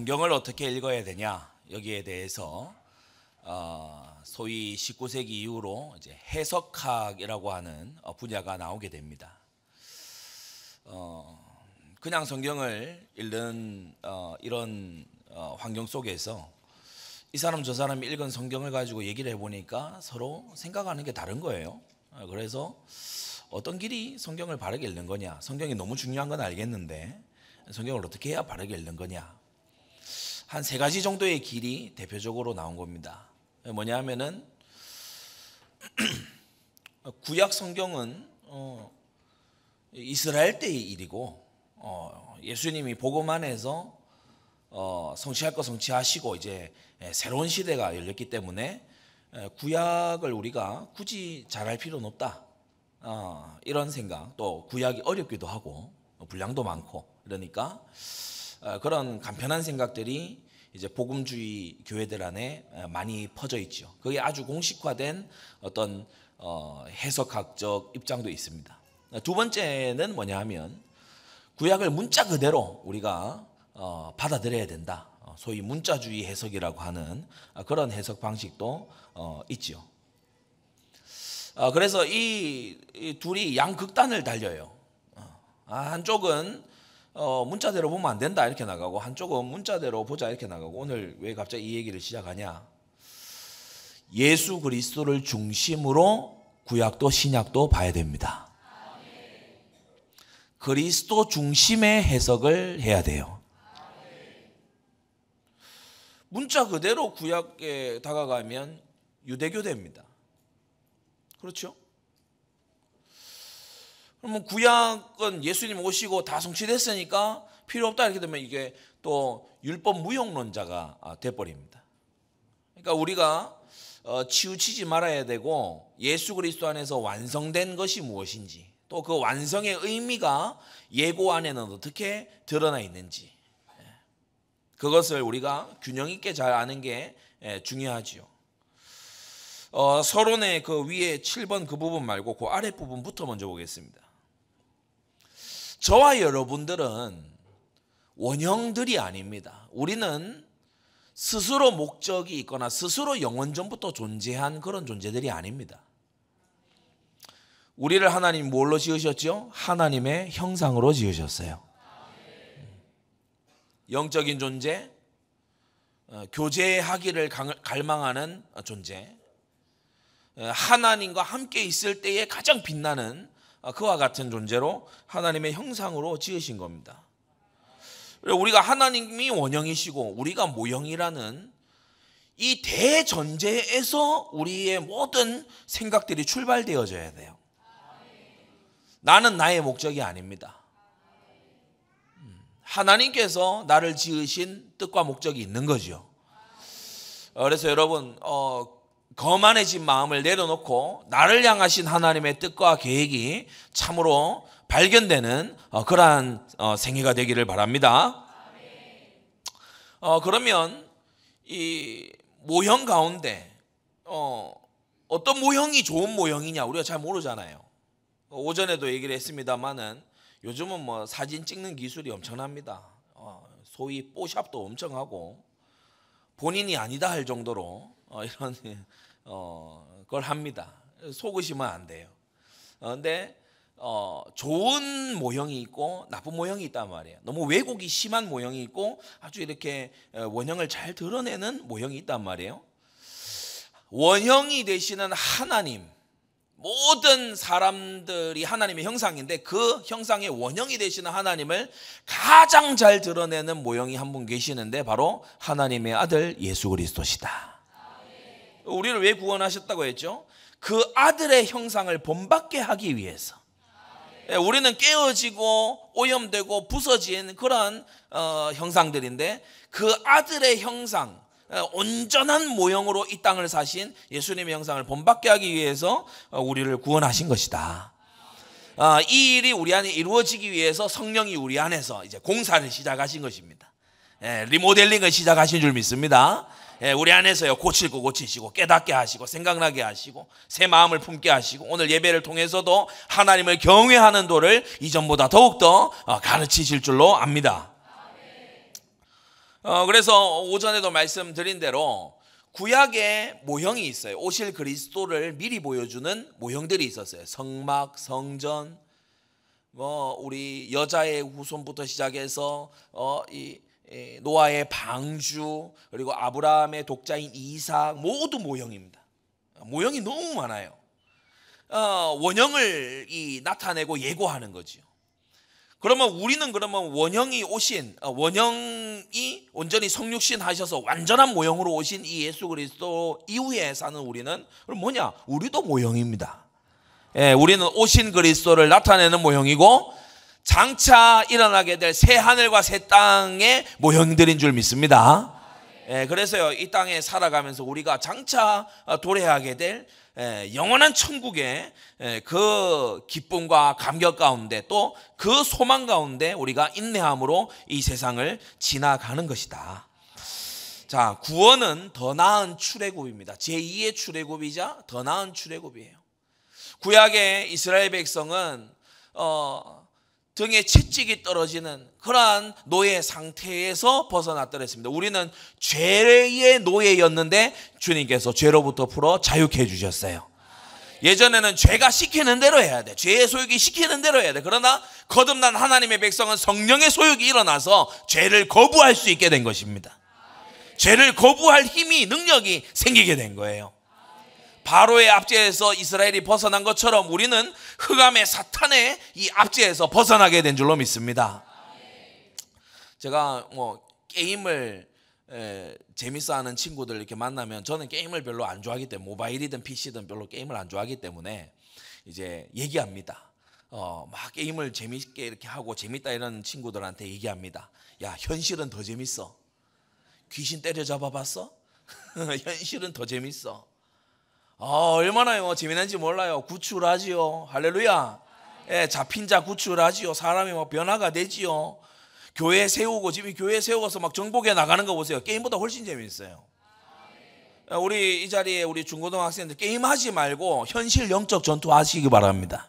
성경을 어떻게 읽어야 되냐, 여기에 대해서 소위 19세기 이후로 이제 해석학이라고 하는 분야가 나오게 됩니다. 그냥 성경을 읽는 이런 환경 속에서 이 사람 저 사람이 읽은 성경을 가지고 얘기를 해보니까 서로 생각하는 게 다른 거예요. 그래서 어떤 길이 성경을 바르게 읽는 거냐, 성경이 너무 중요한 건 알겠는데 성경을 어떻게 해야 바르게 읽는 거냐, 한 세 가지 정도의 길이 대표적으로 나온 겁니다. 뭐냐 하면은 구약 성경은 이스라엘 때의 일이고 예수님이 복음 안에서 성취할 거 성취하시고 이제 새로운 시대가 열렸기 때문에 구약을 우리가 굳이 잘할 필요는 없다, 이런 생각. 또 구약이 어렵기도 하고 분량도 많고 그러니까 그런 간편한 생각들이 이제 복음주의 교회들 안에 많이 퍼져 있죠. 그게 아주 공식화된 어떤 해석학적 입장도 있습니다. 두 번째는 뭐냐 하면 구약을 문자 그대로 우리가 받아들여야 된다, 소위 문자주의 해석이라고 하는 그런 해석 방식도 있죠. 그래서 이 둘이 양극단을 달려요. 한쪽은 문자대로 보면 안 된다 이렇게 나가고, 한쪽은 문자대로 보자 이렇게 나가고. 오늘 왜 갑자기 이 얘기를 시작하냐, 예수 그리스도를 중심으로 구약도 신약도 봐야 됩니다. 그리스도 중심의 해석을 해야 돼요. 문자 그대로 구약에 다가가면 유대교대입니다. 그렇죠? 그러면 구약은 예수님 오시고 다 성취됐으니까 필요 없다 이렇게 되면 이게 또 율법 무용론자가 돼버립니다. 그러니까 우리가 치우치지 말아야 되고, 예수 그리스도 안에서 완성된 것이 무엇인지, 또 그 완성의 의미가 예고 안에는 어떻게 드러나 있는지, 그것을 우리가 균형 있게 잘 아는 게 중요하지요. 서론의 그 위에 7번 그 부분 말고 그 아래 부분부터 먼저 보겠습니다. 저와 여러분들은 원형들이 아닙니다. 우리는 스스로 목적이 있거나 스스로 영원전부터 존재한 그런 존재들이 아닙니다. 우리를 하나님 뭘로 지으셨죠? 하나님의 형상으로 지으셨어요. 영적인 존재, 교제하기를 갈망하는 존재, 하나님과 함께 있을 때에 가장 빛나는 그와 같은 존재로 하나님의 형상으로 지으신 겁니다. 우리가 하나님이 원형이시고 우리가 모형이라는 이 대전제에서 우리의 모든 생각들이 출발되어져야 돼요. 나는 나의 목적이 아닙니다. 하나님께서 나를 지으신 뜻과 목적이 있는 거죠. 그래서 여러분 거만해진 마음을 내려놓고 나를 향하신 하나님의 뜻과 계획이 참으로 발견되는 그러한 생애가 되기를 바랍니다. 그러면 이 모형 가운데 어떤 모형이 좋은 모형이냐 우리가 잘 모르잖아요. 오전에도 얘기를 했습니다마는 요즘은 뭐 사진 찍는 기술이 엄청납니다. 소위 뽀샵도 엄청 하고 본인이 아니다 할 정도로 이런 걸 합니다. 속으시면 안 돼요. 근데 좋은 모형이 있고 나쁜 모형이 있단 말이에요. 너무 왜곡이 심한 모형이 있고 아주 이렇게 원형을 잘 드러내는 모형이 있단 말이에요. 원형이 되시는 하나님, 모든 사람들이 하나님의 형상인데 그 형상의 원형이 되시는 하나님을 가장 잘 드러내는 모형이 한 분 계시는데 바로 하나님의 아들 예수 그리스도시다. 우리를 왜 구원하셨다고 했죠? 그 아들의 형상을 본받게 하기 위해서. 우리는 깨어지고 오염되고 부서진 그런 형상들인데 그 아들의 형상, 온전한 모형으로 이 땅을 사신 예수님의 형상을 본받게 하기 위해서 우리를 구원하신 것이다. 이 일이 우리 안에 이루어지기 위해서 성령이 우리 안에서 이제 공사를 시작하신 것입니다. 리모델링을 시작하신 줄 믿습니다. 우리 안에서요 고칠 거 고치시고 깨닫게 하시고 생각나게 하시고 새 마음을 품게 하시고 오늘 예배를 통해서도 하나님을 경외하는 도를 이전보다 더욱더 가르치실 줄로 압니다. 그래서 오전에도 말씀드린 대로 구약에 모형이 있어요. 오실 그리스도를 미리 보여주는 모형들이 있었어요. 성막, 성전, 우리 여자의 후손부터 시작해서 노아의 방주, 그리고 아브라함의 독자인 이삭, 모두 모형입니다. 모형이 너무 많아요. 원형을 나타내고 예고하는 거죠. 그러면 우리는 원형이 온전히 성육신 하셔서 완전한 모형으로 오신 이 예수 그리스도 이후에 사는 우리는 그럼 뭐냐? 우리도 모형입니다. 우리는 오신 그리스도를 나타내는 모형이고 장차 일어나게 될 새 하늘과 새 땅의 모형들인 줄 믿습니다. 그래서요, 이 땅에 살아가면서 우리가 장차 도래하게 될 영원한 천국의 그 기쁨과 감격 가운데 또 그 소망 가운데 우리가 인내함으로 이 세상을 지나가는 것이다. 자, 구원은 더 나은 출애굽입니다. 제2의 출애굽이자 더 나은 출애굽이에요. 구약의 이스라엘 백성은 등에 채찍이 떨어지는 그러한 노예 상태에서 벗어났더라 했습니다. 우리는 죄의 노예였는데 주님께서 죄로부터 풀어 자유케 해주셨어요. 예전에는 죄가 시키는 대로 해야 돼. 죄의 소욕이 시키는 대로 해야 돼. 그러나 거듭난 하나님의 백성은 성령의 소욕이 일어나서 죄를 거부할 수 있게 된 것입니다. 죄를 거부할 힘이, 능력이 생기게 된 거예요. 바로의 압제에서 이스라엘이 벗어난 것처럼 우리는 흑암의 사탄의 이 압제에서 벗어나게 된 줄로 믿습니다. 제가 게임을 재밌어하는 친구들 이렇게 만나면 저는 게임을 별로 안 좋아하기 때문에 모바일이든 PC든 별로 게임을 안 좋아하기 때문에 이제 얘기합니다. 막 게임을 재밌게 이렇게 하고 재밌다 이런 친구들한테 얘기합니다. 야, 현실은 더 재밌어. 귀신 때려잡아 봤어? 현실은 더 재밌어. 얼마나 재미난지 몰라요. 구출하지요. 할렐루야. 잡힌 자 구출하지요. 사람이 변화가 되지요. 교회 세우고, 지금 교회 세워서 막 정복해 나가는 거 보세요. 게임보다 훨씬 재밌어요. 우리 이 자리에 우리 중고등학생들 게임하지 말고 현실 영적 전투 하시기 바랍니다.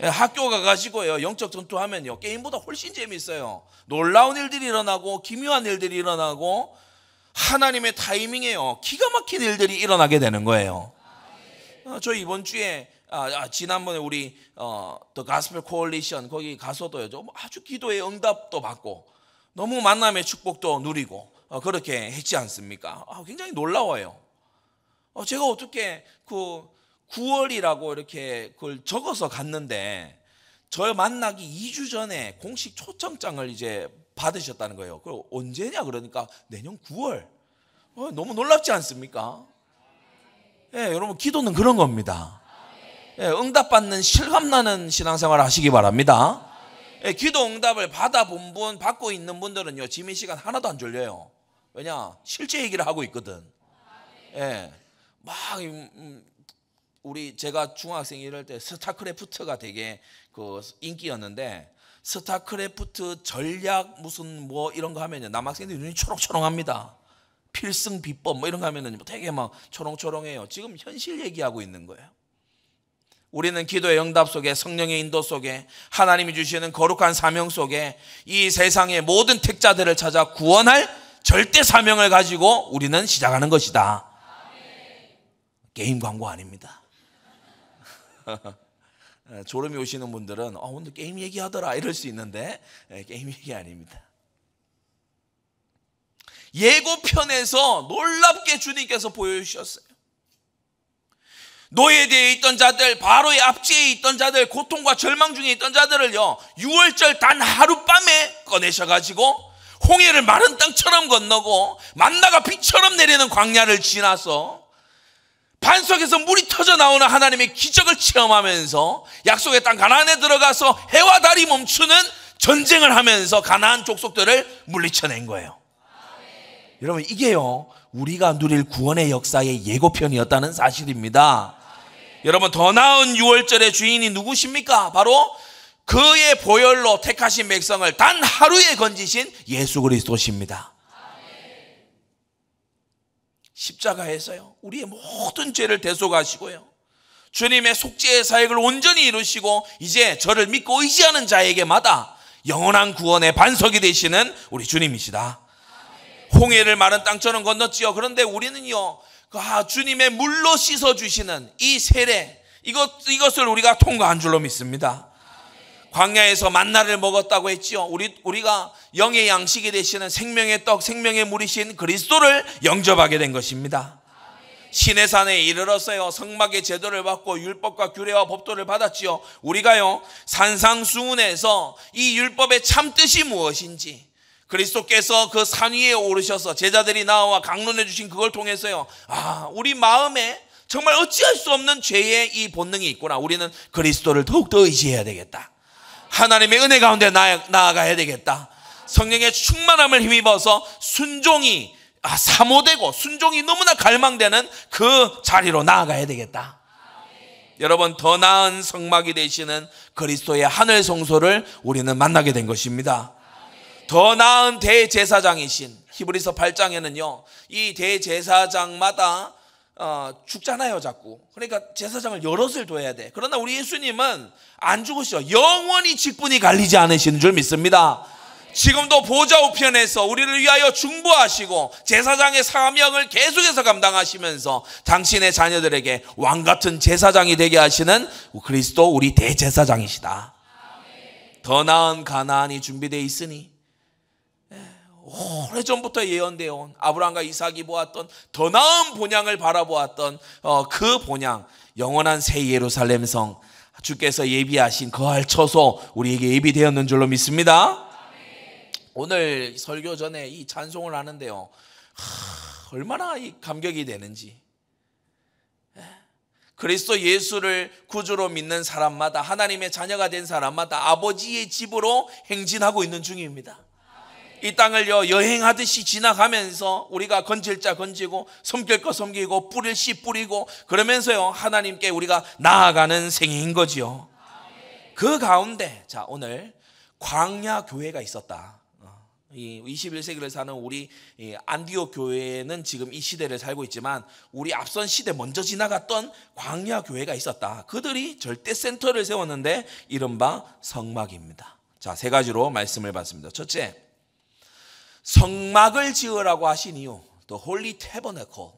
학교 가가지고요, 영적 전투 하면요, 게임보다 훨씬 재밌어요. 놀라운 일들이 일어나고 기묘한 일들이 일어나고 하나님의 타이밍에요, 기가 막힌 일들이 일어나게 되는 거예요. 저 이번 주에 지난번에 우리 The Gospel Coalition 거기 가서도요, 아주 기도의 응답도 받고 너무 만남의 축복도 누리고 그렇게 했지 않습니까? 굉장히 놀라워요. 제가 어떻게 그 9월이라고 이렇게 그걸 적어서 갔는데 저 만나기 2주 전에 공식 초청장을 이제 받으셨다는 거예요. 그 언제냐 그러니까 내년 9월. 너무 놀랍지 않습니까? 여러분, 기도는 그런 겁니다. 응답받는 실감나는 신앙생활 하시기 바랍니다. 기도 응답을 받아본 분, 받고 있는 분들은요, 지민 시간 하나도 안 졸려요. 왜냐? 실제 얘기를 하고 있거든. 막 제가 중학생 이럴 때 스타크래프트가 되게 그 인기였는데, 스타크래프트 전략 무슨 이런 거 하면요, 남학생들이 눈이 초롱초롱합니다. 필승 비법 이런 거 하면은 되게 막 초롱초롱해요. 지금 현실 얘기하고 있는 거예요. 우리는 기도의 응답 속에, 성령의 인도 속에, 하나님이 주시는 거룩한 사명 속에 이 세상의 모든 택자들을 찾아 구원할 절대 사명을 가지고 우리는 시작하는 것이다. 게임 광고 아닙니다. 졸음이 오시는 분들은 오늘 게임 얘기하더라 이럴 수 있는데 게임 얘기 아닙니다. 예고편에서 놀랍게 주님께서 보여주셨어요. 노예되어 있던 자들, 바로의 압제에 있던 자들, 고통과 절망 중에 있던 자들을요, 6월절 단 하룻밤에 꺼내셔가지고 홍해를 마른 땅처럼 건너고 만나가 비처럼 내리는 광야를 지나서 반석에서 물이 터져 나오는 하나님의 기적을 체험하면서 약속의 땅 가나안에 들어가서 해와 달이 멈추는 전쟁을 하면서 가나안 족속들을 물리쳐낸 거예요. 여러분, 이게요, 우리가 누릴 구원의 역사의 예고편이었다는 사실입니다. 여러분, 더 나은 6월절의 주인이 누구십니까? 바로 그의 보혈로 택하신 백성을 단 하루에 건지신 예수 그리스도십니다. 십자가에서요, 우리의 모든 죄를 대속하시고요, 주님의 속죄의 사역을 온전히 이루시고 이제 저를 믿고 의지하는 자에게마다 영원한 구원의 반석이 되시는 우리 주님이시다. 홍해를 마른 땅처럼 건넜지요. 그런데 우리는요, 주님의 물로 씻어주시는 이 세례, 이것을 우리가 통과한 줄로 믿습니다. 광야에서 만나를 먹었다고 했지요. 우리가 영의 양식이 되시는 생명의 떡, 생명의 물이신 그리스도를 영접하게 된 것입니다. 시내산에 이르렀어요. 성막의 제도를 받고 율법과 규례와 법도를 받았지요. 우리가요, 산상수훈에서 이 율법의 참뜻이 무엇인지, 그리스도께서 그 산 위에 오르셔서 제자들이 나와 강론해 주신 그걸 통해서요, 우리 마음에 정말 어찌할 수 없는 죄의 이 본능이 있구나. 우리는 그리스도를 더욱더 의지해야 되겠다. 하나님의 은혜 가운데 나아가야 되겠다. 성령의 충만함을 힘입어서 순종이 사모되고 순종이 너무나 갈망되는 그 자리로 나아가야 되겠다. 여러분, 더 나은 성막이 되시는 그리스도의 하늘 성소를 우리는 만나게 된 것입니다. 더 나은 대제사장이신, 히브리서 8장에는요 이 대제사장마다 죽잖아요 자꾸. 그러니까 제사장을 여럿을 둬야 돼. 그러나 우리 예수님은 안 죽으셔. 영원히 직분이 갈리지 않으시는 줄 믿습니다. 지금도 보좌 우편에서 우리를 위하여 중보하시고 제사장의 사명을 계속해서 감당하시면서 당신의 자녀들에게 왕같은 제사장이 되게 하시는 그리스도, 우리 대제사장이시다. 더 나은 가나안이 준비되어 있으니, 오래전부터 예언되어 온 아브라함과 이삭이 보았던 더 나은 본향을 바라보았던 그 본향, 영원한 새 예루살렘 성, 주께서 예비하신 거할 처소, 우리에게 예비되었는 줄로 믿습니다. 오늘 설교 전에 이 찬송을 하는데요, 얼마나 이 감격이 되는지. 그리스도 예수를 구주로 믿는 사람마다, 하나님의 자녀가 된 사람마다 아버지의 집으로 행진하고 있는 중입니다. 이 땅을요 여행하듯이 지나가면서 우리가 건질 자 건지고 섬길 거 섬기고 뿌릴 씨 뿌리고 그러면서요 하나님께 우리가 나아가는 생애인 거지요. 그 가운데 자, 오늘 광야 교회가 있었다. 이 21세기를 사는 우리 안디옥 교회는 지금 이 시대를 살고 있지만 우리 앞선 시대 먼저 지나갔던 광야 교회가 있었다. 그들이 절대 센터를 세웠는데 이른바 성막입니다. 자, 세 가지로 말씀을 받습니다. 첫째, 성막을 지으라고 하신 이유, The Holy Tabernacle,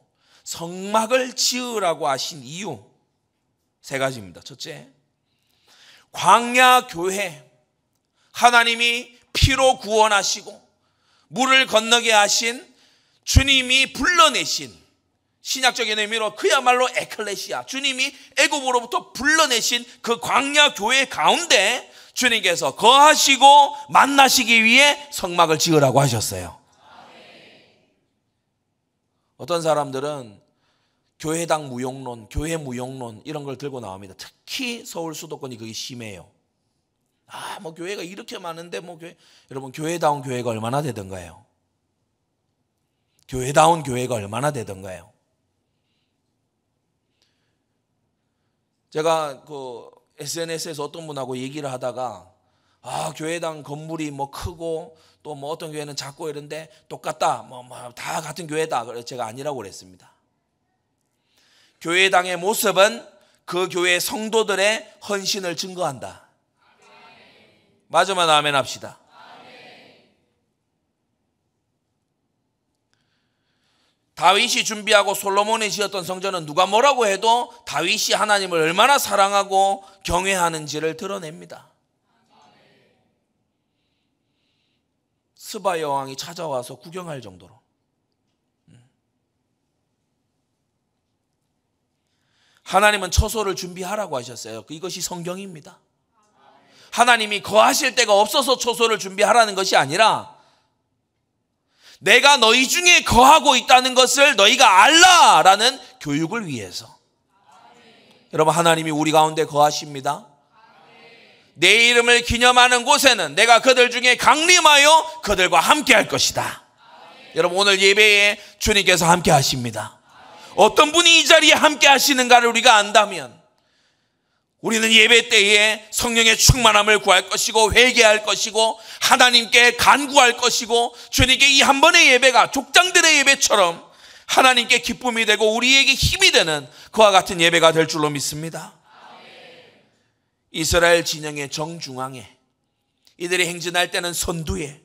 성막을 지으라고 하신 이유 세 가지입니다. 첫째, 광야 교회, 하나님이 피로 구원하시고 물을 건너게 하신 주님이 불러내신, 신약적인 의미로 그야말로 에클레시아, 주님이 애굽으로부터 불러내신 그 광야 교회 가운데 주님께서 거하시고 만나시기 위해 성막을 지으라고 하셨어요. 어떤 사람들은 교회당 무용론, 교회 무용론 이런 걸 들고 나옵니다. 특히 서울 수도권이 그게 심해요. 뭐 교회가 이렇게 많은데 여러분 교회다운 교회가 얼마나 되던가요? 교회다운 교회가 얼마나 되던가요? 제가 SNS에서 어떤 분하고 얘기를 하다가 교회당 건물이 크고 또 어떤 교회는 작고 이런데 똑같다, 다 같은 교회다. 그래서 제가 아니라고 그랬습니다. 교회당의 모습은 그 교회 성도들의 헌신을 증거한다. 맞으면 아멘 합시다. 다윗이 준비하고 솔로몬이 지었던 성전은 누가 뭐라고 해도 다윗이 하나님을 얼마나 사랑하고 경외하는지를 드러냅니다. 스바 여왕이 찾아와서 구경할 정도로. 하나님은 처소를 준비하라고 하셨어요. 이것이 성경입니다. 하나님이 거하실 데가 없어서 처소를 준비하라는 것이 아니라 내가 너희 중에 거하고 있다는 것을 너희가 알라라는 교육을 위해서. 여러분, 하나님이 우리 가운데 거하십니다. 내 이름을 기념하는 곳에는 내가 그들 중에 강림하여 그들과 함께 할 것이다. 여러분, 오늘 예배에 주님께서 함께 하십니다. 어떤 분이 이 자리에 함께 하시는가를 우리가 안다면 우리는 예배 때에 성령의 충만함을 구할 것이고 회개할 것이고 하나님께 간구할 것이고 주님께 이 한 번의 예배가 족장들의 예배처럼 하나님께 기쁨이 되고 우리에게 힘이 되는 그와 같은 예배가 될 줄로 믿습니다. 이스라엘 진영의 정중앙에, 이들이 행진할 때는 선두에,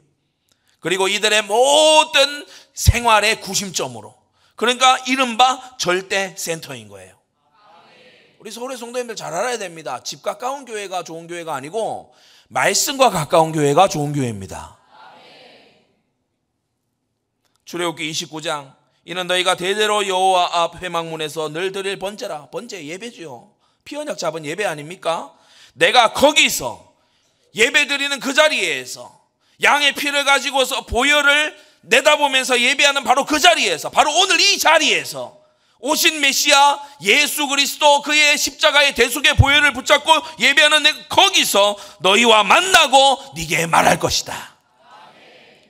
그리고 이들의 모든 생활의 구심점으로, 그러니까 이른바 절대 센터인 거예요. 우리 서울의 성도님들 잘 알아야 됩니다. 집 가까운 교회가 좋은 교회가 아니고 말씀과 가까운 교회가 좋은 교회입니다. 출애굽기 29장, 이는 너희가 대대로 여호와 앞 회막문에서 늘 드릴 번제라. 번제 예배죠. 피 언약 잡은 예배 아닙니까? 내가 거기서 예배 드리는 그 자리에서 양의 피를 가지고서 보혈을 내다보면서 예배하는 바로 그 자리에서, 바로 오늘 이 자리에서 오신 메시아 예수 그리스도, 그의 십자가의 대속의 보혈을 붙잡고 예배하는 거기서 너희와 만나고 네게 말할 것이다.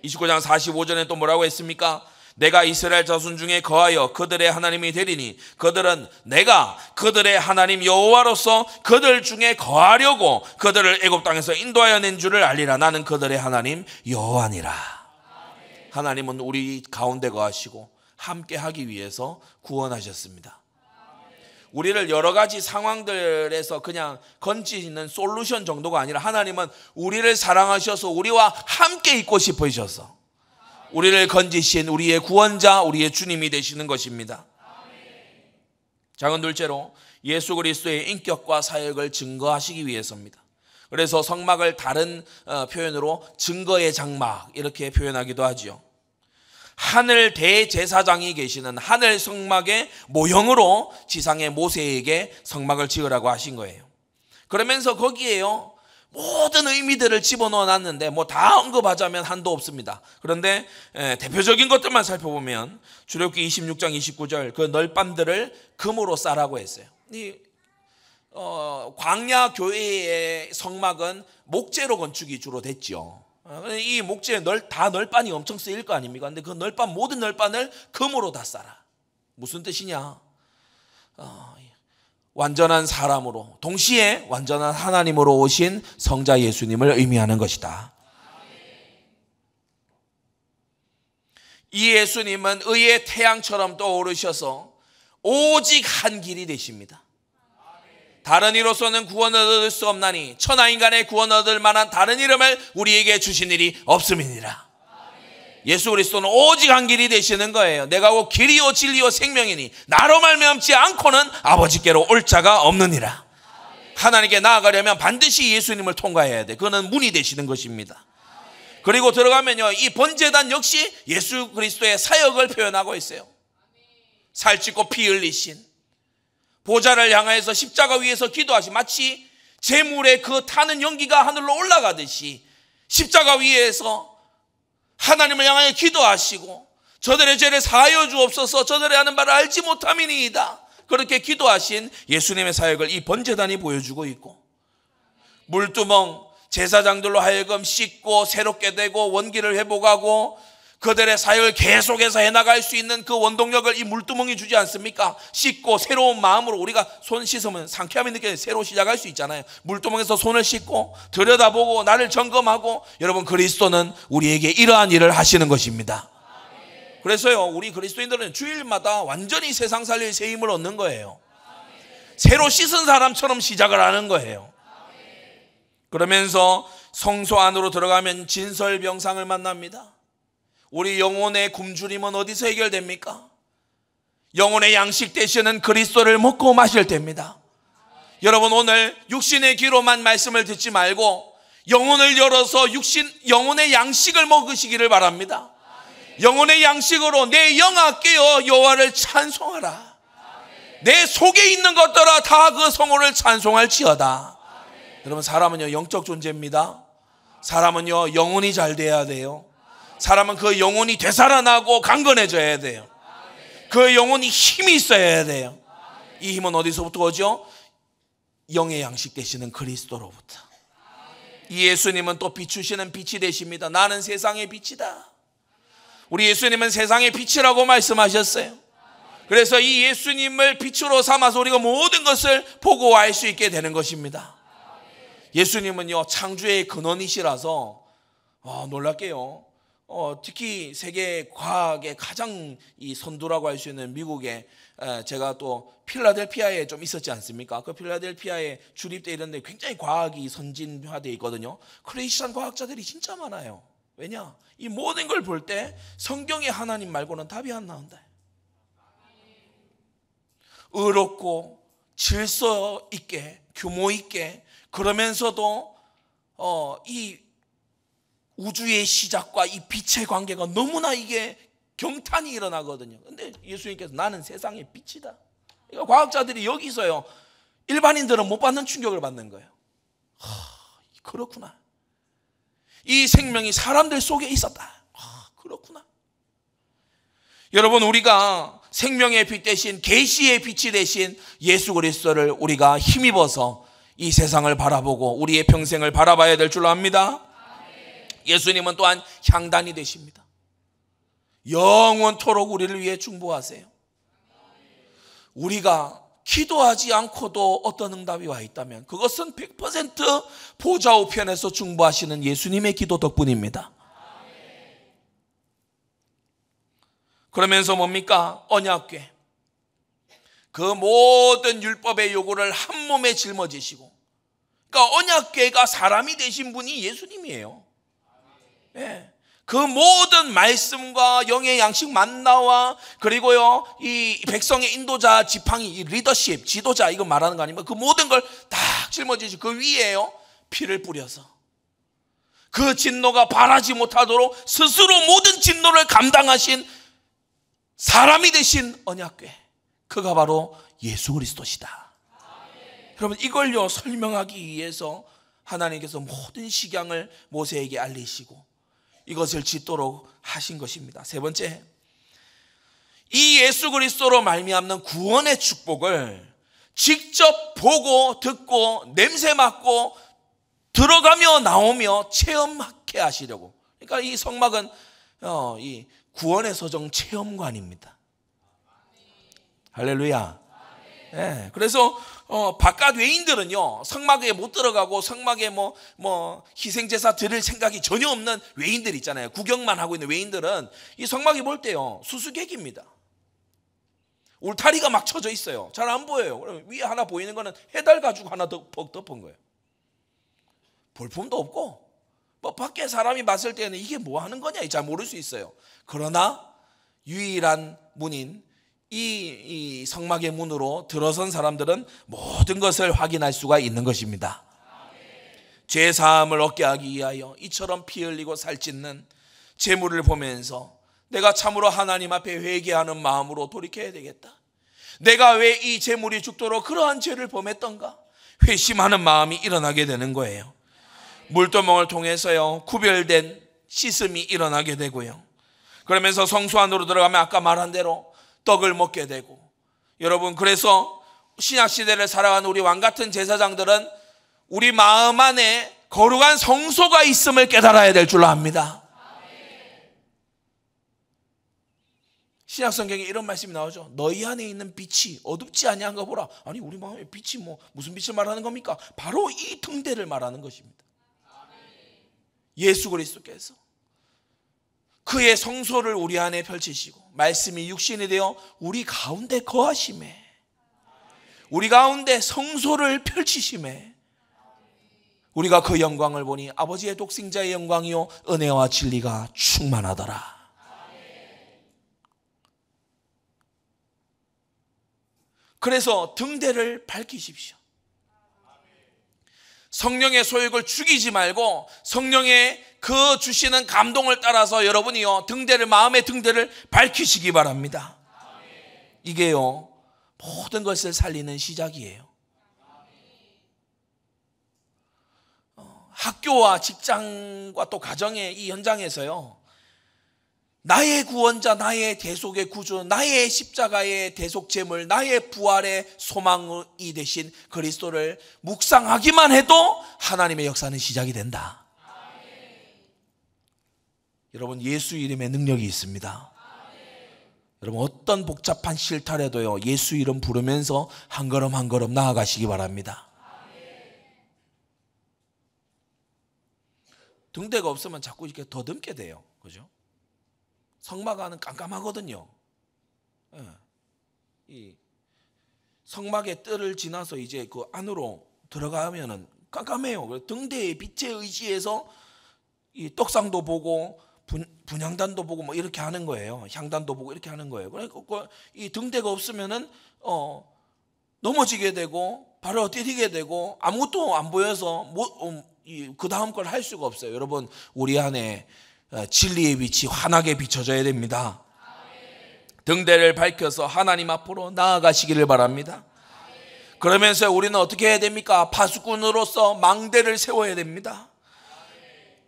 29장 45절에 또 뭐라고 했습니까? 내가 이스라엘 자손 중에 거하여 그들의 하나님이 되리니 그들은 내가 그들의 하나님 여호와로서 그들 중에 거하려고 그들을 애굽 땅에서 인도하여 낸 줄을 알리라. 나는 그들의 하나님 여호와니라. 하나님은 우리 가운데 거하시고 함께 하기 위해서 구원하셨습니다. 우리를 여러 가지 상황들에서 그냥 건지는 솔루션 정도가 아니라 하나님은 우리를 사랑하셔서 우리와 함께 있고 싶으셔서 우리를 건지신 우리의 구원자, 우리의 주님이 되시는 것입니다. 작은 둘째로 예수 그리스도의 인격과 사역을 증거하시기 위해서입니다. 그래서 성막을 다른 표현으로 증거의 장막 이렇게 표현하기도 하죠. 하늘 대제사장이 계시는 하늘 성막의 모형으로 지상의 모세에게 성막을 지으라고 하신 거예요. 그러면서 거기에요 모든 의미들을 집어넣어 놨는데 뭐 다 언급하자면 한도 없습니다. 그런데 대표적인 것들만 살펴보면 출애굽기 26장 29절 그 널빤들을 금으로 싸라고 했어요. 광야 교회의 성막은 목재로 건축이 주로 됐죠. 이 목재에 다 널빤이 엄청 쓰일 거 아닙니까? 근데 그 널빤, 모든 널빤을 금으로 다 싸라. 무슨 뜻이냐? 완전한 사람으로 동시에 완전한 하나님으로 오신 성자 예수님을 의미하는 것이다. 이 예수님은 의의 태양처럼 떠오르셔서 오직 한 길이 되십니다. 다른 이로서는 구원을 얻을 수 없나니 천하인간의 구원 얻을 만한 다른 이름을 우리에게 주신 일이 없음이니라. 예수 그리스도는 오직 한 길이 되시는 거예요. 내가 곧 길이요 진리요 생명이니 나로 말미암지 않고는 아버지께로 올 자가 없느니라. 하나님께 나아가려면 반드시 예수님을 통과해야 돼. 그는 문이 되시는 것입니다. 그리고 들어가면요, 이 번제단 역시 예수 그리스도의 사역을 표현하고 있어요. 살찌고 피 흘리신 보좌를 향하여서 십자가 위에서 기도하시, 마치 제물의 그 타는 연기가 하늘로 올라가듯이 십자가 위에서 하나님을 향하여 기도하시고 저들의 죄를 사하여 주옵소서, 저들의 하는 바를 알지 못함이니이다. 그렇게 기도하신 예수님의 사역을 이 번제단이 보여주고 있고, 물두멍 제사장들로 하여금 씻고 새롭게 되고 원기를 회복하고 그들의 사역을 계속해서 해나갈 수 있는 그 원동력을 이 물두멍이 주지 않습니까? 씻고 새로운 마음으로 우리가 손 씻으면 상쾌함이 느껴져 새로 시작할 수 있잖아요. 물두멍에서 손을 씻고 들여다보고 나를 점검하고, 여러분 그리스도는 우리에게 이러한 일을 하시는 것입니다. 그래서요, 우리 그리스도인들은 주일마다 완전히 세상 살릴 새 힘을 얻는 거예요. 새로 씻은 사람처럼 시작을 하는 거예요. 그러면서 성소 안으로 들어가면 진설병상을 만납니다. 우리 영혼의 굶주림은 어디서 해결됩니까? 영혼의 양식 되시는 그리스도를 먹고 마실 때입니다. 여러분, 오늘 육신의 귀로만 말씀을 듣지 말고 영혼을 열어서 영혼의 양식을 먹으시기를 바랍니다. 영혼의 양식으로 내 영아 깨어 여호와를 찬송하라. 내 속에 있는 것들아 다 그 성호를 찬송할지어다. 여러분, 사람은요 영적 존재입니다. 사람은요 영혼이 잘 돼야 돼요. 사람은 그 영혼이 되살아나고 강건해져야 돼요. 그 영혼이 힘이 있어야 돼요. 이 힘은 어디서부터 오죠? 영의 양식 되시는 그리스도로부터. 이 예수님은 또 비추시는 빛이 되십니다. 나는 세상의 빛이다. 우리 예수님은 세상의 빛이라고 말씀하셨어요. 그래서 이 예수님을 빛으로 삼아서 우리가 모든 것을 보고 알 수 있게 되는 것입니다. 예수님은요 창조의 근원이시라서 놀랍게요, 특히 세계 과학의 가장 이 선두라고 할 수 있는 미국에 제가 또 필라델피아에 좀 있었지 않습니까? 그 필라델피아에 주립대 이런 데 굉장히 과학이 선진화되어 있거든요. 크리스천 과학자들이 진짜 많아요. 왜냐? 이 모든 걸 볼 때 성경의 하나님 말고는 답이 안 나온다. 의롭고 질서 있게, 규모 있게, 그러면서도 이 우주의 시작과 이 빛의 관계가 너무나 이게 경탄이 일어나거든요. 근데 예수님께서 나는 세상의 빛이다. 그러니까 과학자들이 여기서요, 일반인들은 못 받는 충격을 받는 거예요. 그렇구나. 이 생명이 사람들 속에 있었다. 그렇구나. 여러분, 우리가 생명의 빛 대신, 계시의 빛이 대신 예수 그리스도를 우리가 힘입어서 이 세상을 바라보고 우리의 평생을 바라봐야 될 줄로 압니다. 예수님은 또한 향단이 되십니다. 영원토록 우리를 위해 중보하세요. 우리가 기도하지 않고도 어떤 응답이 와 있다면 그것은 100% 보좌 우편에서 중보하시는 예수님의 기도 덕분입니다. 그러면서 뭡니까? 언약궤. 그 모든 율법의 요구를 한 몸에 짊어지시고, 그러니까 언약궤가 사람이 되신 분이 예수님이에요. 예. 그 모든 말씀과 영의 양식 만나와, 그리고요, 이 백성의 인도자 지팡이, 이 리더십, 지도자, 이거 말하는 거 아닙니까? 그 모든 걸 딱 짊어지시고 그 위에요, 피를 뿌려서 그 진노가 발하지 못하도록 스스로 모든 진노를 감당하신 사람이 되신 언약궤, 그가 바로 예수 그리스도시다. 여러분, 이걸요 설명하기 위해서 하나님께서 모든 식양을 모세에게 알리시고 이것을 짓도록 하신 것입니다. 세 번째, 이 예수 그리스도로 말미암는 구원의 축복을 직접 보고 듣고 냄새 맡고 들어가며 나오며 체험하게 하시려고. 그러니까 이 성막은 이 구원의 서정 체험관입니다. 할렐루야. 네, 그래서 바깥 외인들은요 성막에 못 들어가고 성막에 뭐 희생제사 드릴 생각이 전혀 없는 외인들 있잖아요. 구경만 하고 있는 외인들은 이 성막에 볼 때요 수수께끼입니다. 울타리가 막 쳐져 있어요. 잘 안 보여요. 그럼 위에 하나 보이는 거는 해달 가지고 하나 더 덮은 거예요. 볼품도 없고 뭐 밖에 사람이 봤을 때는 이게 뭐 하는 거냐 잘 모를 수 있어요. 그러나 유일한 문인 이 성막의 문으로 들어선 사람들은 모든 것을 확인할 수가 있는 것입니다. 죄 사함을 얻게 하기 위하여 이처럼 피 흘리고 살찢는 제물을 보면서 내가 참으로 하나님 앞에 회개하는 마음으로 돌이켜야 되겠다. 내가 왜 이 제물이 죽도록 그러한 죄를 범했던가 회심하는 마음이 일어나게 되는 거예요. 물도멍을 통해서요 구별된 씻음이 일어나게 되고요. 그러면서 성소 안으로 들어가면 아까 말한 대로 떡을 먹게 되고, 여러분 그래서 신약시대를 살아가는 우리 왕같은 제사장들은 우리 마음 안에 거룩한 성소가 있음을 깨달아야 될 줄로 압니다. 신약성경에 이런 말씀이 나오죠. 너희 안에 있는 빛이 어둡지 아니한가 보라. 아니 우리 마음에 빛이 무슨 빛을 말하는 겁니까? 바로 이 등대를 말하는 것입니다. 예수 그리스도께서 그의 성소를 우리 안에 펼치시고 말씀이 육신이 되어 우리 가운데 거하심에, 우리 가운데 성소를 펼치심에 우리가 그 영광을 보니 아버지의 독생자의 영광이요 은혜와 진리가 충만하더라. 그래서 등대를 밝히십시오. 성령의 소욕을 죽이지 말고 성령의 그 주시는 감동을 따라서 여러분이요 마음의 등대를 밝히시기 바랍니다. 이게요 모든 것을 살리는 시작이에요. 학교와 직장과 또 가정의 이 현장에서요 나의 구원자, 나의 대속의 구주, 나의 십자가의 대속 제물, 나의 부활의 소망이 되신 그리스도를 묵상하기만 해도 하나님의 역사는 시작이 된다. 여러분 예수 이름에 능력이 있습니다. 여러분 어떤 복잡한 실타래도요 예수 이름 부르면서 한 걸음 한 걸음 나아가시기 바랍니다. 등대가 없으면 자꾸 이렇게 더듬게 돼요. 그죠? 성막 안은 깜깜하거든요. 이 성막의 뜰을 지나서 이제 그 안으로 들어가면은 깜깜해요. 등대의 빛에 의지해서 이 떡상도 보고 분향단도 보고 뭐 이렇게 하는 거예요. 향단도 보고 이렇게 하는 거예요. 그러니까 이 등대가 없으면은 넘어지게 되고 발을 디디게 되고 아무것도 안 보여서 그 다음 걸 할 수가 없어요. 여러분, 우리 안에 진리의 빛이 환하게 비춰져야 됩니다. 등대를 밝혀서 하나님 앞으로 나아가시기를 바랍니다. 그러면서 우리는 어떻게 해야 됩니까? 파수꾼으로서 망대를 세워야 됩니다.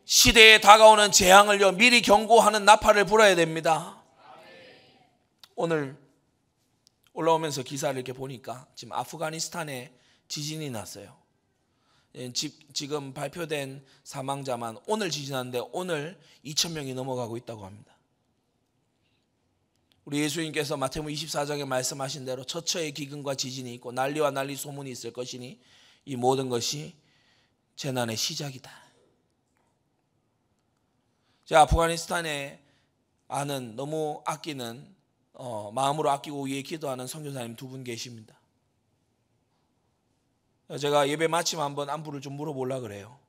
시대에 다가오는 재앙을요 미리 경고하는 나팔을 불어야 됩니다. 오늘 올라오면서 기사를 이렇게 보니까 지금 아프가니스탄에 지진이 났어요. 지금 발표된 사망자만 오늘 지진한데 오늘 2,000명이 넘어가고 있다고 합니다. 우리 예수님께서 마태복음 24장에 말씀하신 대로 처처의 기근과 지진이 있고 난리와 난리 소문이 있을 것이니 이 모든 것이 재난의 시작이다. 제가 아프가니스탄에 아는 너무 아끼는 마음으로 아끼고 위해 기도하는 선교사님 2분 계십니다. 제가 예배 마치면 한번 안부를 좀 물어보려고 그래요.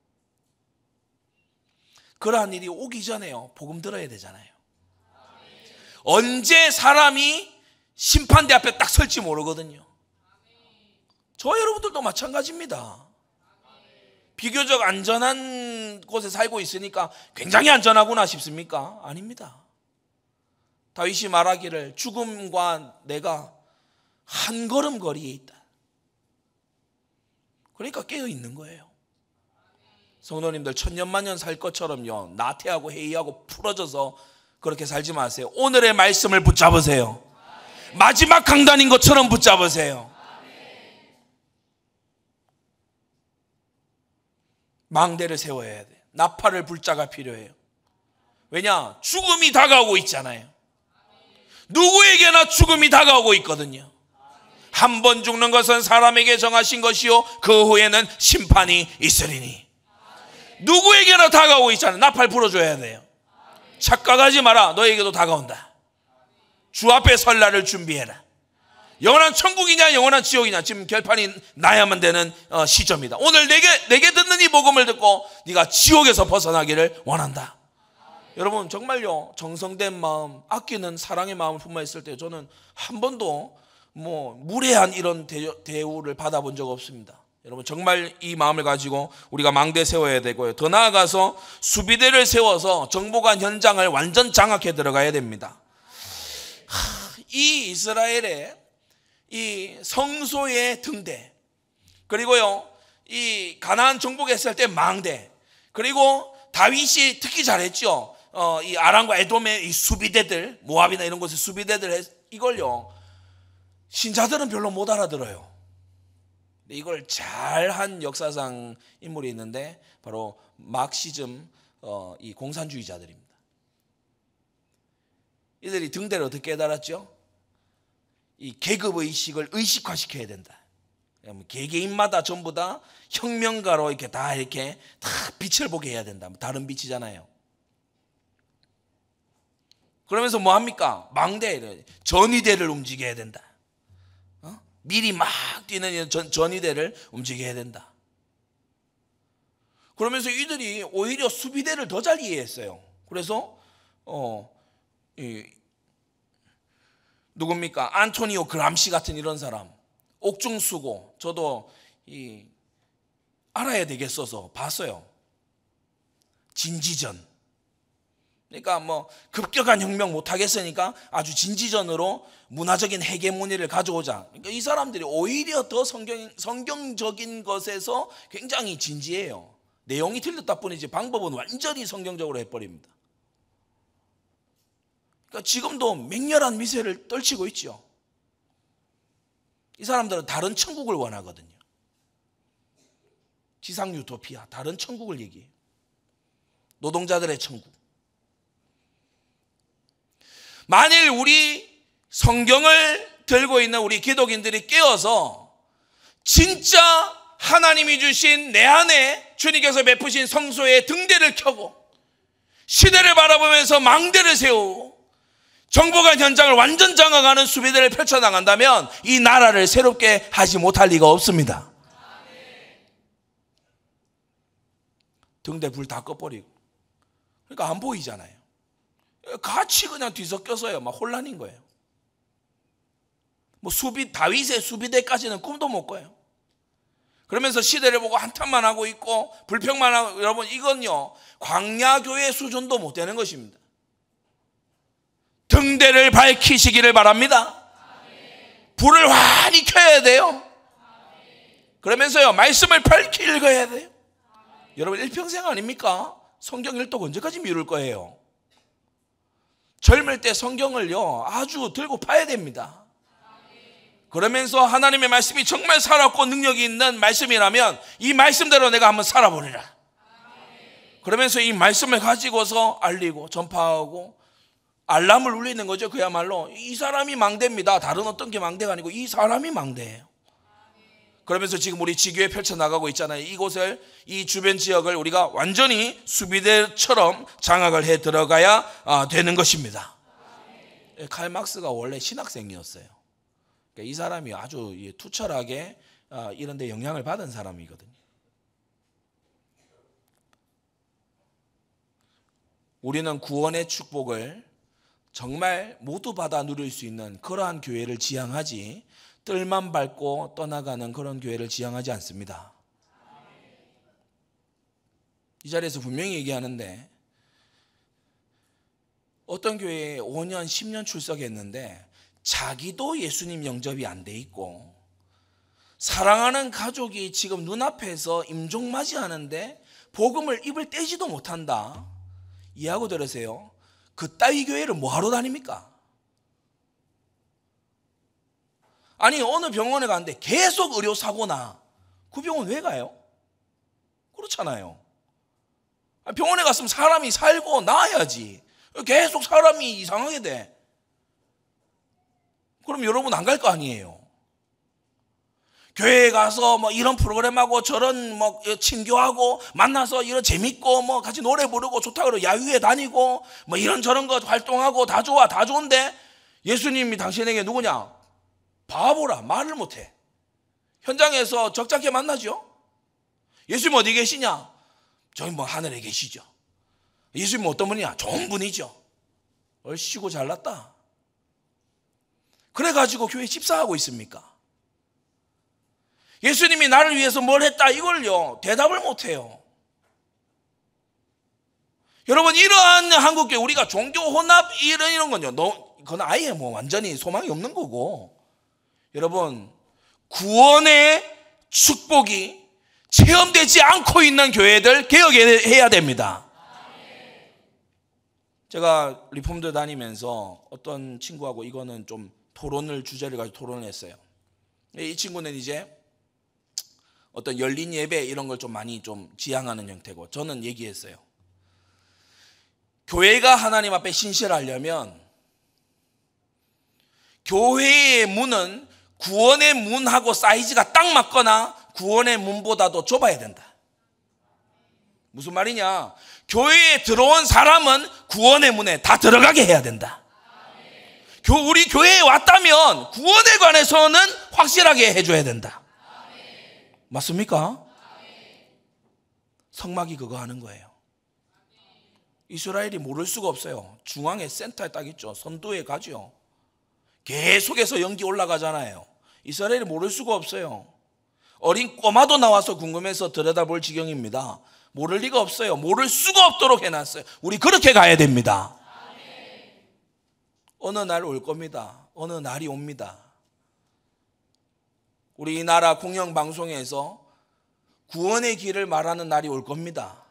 그러한 일이 오기 전에요 복음 들어야 되잖아요. 언제 사람이 심판대 앞에 딱 설지 모르거든요. 저 여러분들도 마찬가지입니다. 비교적 안전한 곳에 살고 있으니까 굉장히 안전하구나 싶습니까? 아닙니다. 다윗이 말하기를 죽음과 내가 한 걸음 거리에 있다. 그러니까 깨어 있는 거예요. 성도님들 천년만년 살 것처럼요 나태하고 해이하고 풀어져서 그렇게 살지 마세요. 오늘의 말씀을 붙잡으세요. 마지막 강단인 것처럼 붙잡으세요. 망대를 세워야 돼. 나팔을 불 자가 필요해요. 왜냐? 죽음이 다가오고 있잖아요. 누구에게나 죽음이 다가오고 있거든요. 한 번 죽는 것은 사람에게 정하신 것이요 그 후에는 심판이 있으리니. 누구에게나 다가오고 있잖아요. 나팔 불어줘야 돼요. 착각하지 마라. 너에게도 다가온다. 주 앞에 설 날을 준비해라. 영원한 천국이냐 영원한 지옥이냐 지금 결판이 나야만 되는 시점이다. 오늘 내게 듣는 이 복음을 듣고 네가 지옥에서 벗어나기를 원한다. 여러분 정말요 정성된 마음 아끼는 사랑의 마음을 품어 있을 때 저는 한 번도 무례한 이런 대우를 받아본 적 없습니다. 여러분 정말 이 마음을 가지고 우리가 망대 세워야 되고요. 더 나아가서 수비대를 세워서 정보관 현장을 완전 장악해 들어가야 됩니다. 이 이스라엘의 이 성소의 등대, 그리고요 이 가나안 정복했을 때 망대, 그리고 다윗이 특히 잘했죠. 이 아람과 에돔의 이 수비대들, 모압이나 이런 곳의 수비대들, 이걸요 신자들은 별로 못 알아들어요. 이걸 잘한 역사상 인물이 있는데 바로 막시즘 이 공산주의자들입니다. 이들이 등대를 어떻게 깨달았죠? 이 계급의식을 의식화시켜야 된다. 개개인마다 전부 다 혁명가로 이렇게 다 빛을 보게 해야 된다. 다른 빛이잖아요. 그러면서 뭐 합니까? 망대, 전위대를 움직여야 된다. 미리 막 뛰는 전위대를 움직여야 된다. 그러면서 이들이 오히려 수비대를 더 잘 이해했어요. 그래서 누굽니까? 안토니오 그람시 같은 이런 사람, 옥중수고, 저도 알아야 되겠어서 봤어요. 진지전. 그러니까 급격한 혁명 못하겠으니까 아주 진지전으로 문화적인 헤게모니를 가져오자. 그러니까 이 사람들이 오히려 더 성경적인 것에서 굉장히 진지해요. 내용이 틀렸다 뿐이지 방법은 완전히 성경적으로 해버립니다. 그러니까 지금도 맹렬한 미세를 떨치고 있죠. 이 사람들은 다른 천국을 원하거든요. 지상 유토피아, 다른 천국을 얘기해요. 노동자들의 천국. 만일 우리 성경을 들고 있는 우리 기독인들이 깨어서 진짜 하나님이 주신 내 안에 주님께서 베푸신 성소의 등대를 켜고 시대를 바라보면서 망대를 세우고 정보관 현장을 완전 장악하는 수비대를 펼쳐나간다면 이 나라를 새롭게 하지 못할 리가 없습니다. 등대 불 다 꺼버리고 그러니까 안 보이잖아요. 같이 그냥 뒤섞여서요, 막 혼란인 거예요. 뭐 다윗의 수비대까지는 꿈도 못 꿔요. 그러면서 시대를 보고 한탄만 하고 있고 불평만 하고, 여러분 이건요 광야교회 수준도 못 되는 것입니다. 등대를 밝히시기를 바랍니다. 불을 환히 켜야 돼요. 그러면서요 말씀을 밝히 읽어야 돼요. 여러분 일평생 아닙니까? 성경 일독 언제까지 미룰 거예요? 젊을 때 성경을요 아주 들고 파야 됩니다. 그러면서 하나님의 말씀이 정말 살았고 능력이 있는 말씀이라면 이 말씀대로 내가 한번 살아보리라. 그러면서 이 말씀을 가지고서 알리고 전파하고 알람을 울리는 거죠. 그야말로 이 사람이 망대입니다. 다른 어떤 게 망대가 아니고 이 사람이 망대예요. 그러면서 지금 우리 지교에 펼쳐나가고 있잖아요. 이곳을, 이 주변 지역을 우리가 완전히 수비대처럼 장악을 해 들어가야 되는 것입니다. 칼 막스가 원래 신학생이었어요. 그러니까 이 사람이 아주 투철하게 이런 데 영향을 받은 사람이거든요. 우리는 구원의 축복을 정말 모두 받아 누릴 수 있는 그러한 교회를 지향하지, 뜰만 밟고 떠나가는 그런 교회를 지향하지 않습니다. 이 자리에서 분명히 얘기하는데, 어떤 교회에 5년 10년 출석했는데 자기도 예수님 영접이 안 돼 있고 사랑하는 가족이 지금 눈앞에서 임종맞이하는데 복음을 입을 떼지도 못한다. 이해하고 들으세요. 그따위 교회를 뭐하러 다닙니까? 아니 어느 병원에 갔는데 계속 의료사고나, 그 병원 왜 가요? 그렇잖아요. 병원에 갔으면 사람이 살고 나아야지. 계속 사람이 이상하게 돼. 그럼 여러분 안 갈 거 아니에요. 교회에 가서 뭐 이런 프로그램하고 저런 뭐 친교하고 만나서 이런 재밌고 뭐 같이 노래 부르고 좋다 그러고 야유회 다니고 뭐 이런 저런 거 활동하고 다 좋아, 다 좋은데 예수님이 당신에게 누구냐? 바보라, 말을 못해. 현장에서 적잖게 만나죠. 예수님 어디 계시냐? 저희 뭐 하늘에 계시죠. 예수님 어떤 분이냐? 좋은 분이죠. 얼씨구 잘났다. 그래가지고 교회 집사하고 있습니까? 예수님이 나를 위해서 뭘 했다, 이걸요 대답을 못해요. 여러분 이러한 한국교회, 우리가 종교 혼합 이런 건요 그건 아예 뭐 완전히 소망이 없는 거고, 여러분 구원의 축복이 체험되지 않고 있는 교회들 개혁해야 됩니다. 제가 리폼드 다니면서 어떤 친구하고 이거는 좀 주제를 가지고 토론을 했어요. 이 친구는 이제 어떤 열린 예배 이런 걸 좀 많이 좀 지향하는 형태고, 저는 얘기했어요. 교회가 하나님 앞에 신실하려면 교회의 문은 구원의 문하고 사이즈가 딱 맞거나 구원의 문보다도 좁아야 된다. 무슨 말이냐? 교회에 들어온 사람은 구원의 문에 다 들어가게 해야 된다. 우리 교회에 왔다면 구원에 관해서는 확실하게 해줘야 된다. 맞습니까? 성막이 그거 하는 거예요. 이스라엘이 모를 수가 없어요. 중앙에 센터에 딱 있죠. 선두에 가죠. 계속해서 연기 올라가잖아요. 이스라엘이 모를 수가 없어요. 어린 꼬마도 나와서 궁금해서 들여다볼 지경입니다. 모를 리가 없어요. 모를 수가 없도록 해놨어요. 우리 그렇게 가야 됩니다. 어느 날 올 겁니다. 어느 날이 옵니다. 우리나라 공영방송에서 구원의 길을 말하는 날이 올 겁니다.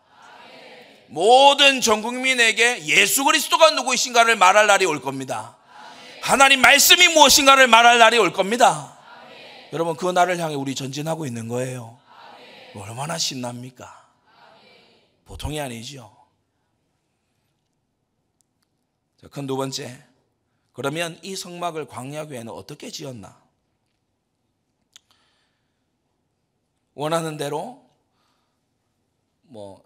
모든 전 국민에게 예수 그리스도가 누구이신가를 말할 날이 올 겁니다. 하나님 말씀이 무엇인가를 말할 날이 올 겁니다. 여러분 그 날을 향해 우리 전진하고 있는 거예요. 얼마나 신납니까? 보통이 아니죠. 큰 두 번째, 그러면 이 성막을 광야교회는 어떻게 지었나? 원하는 대로 뭐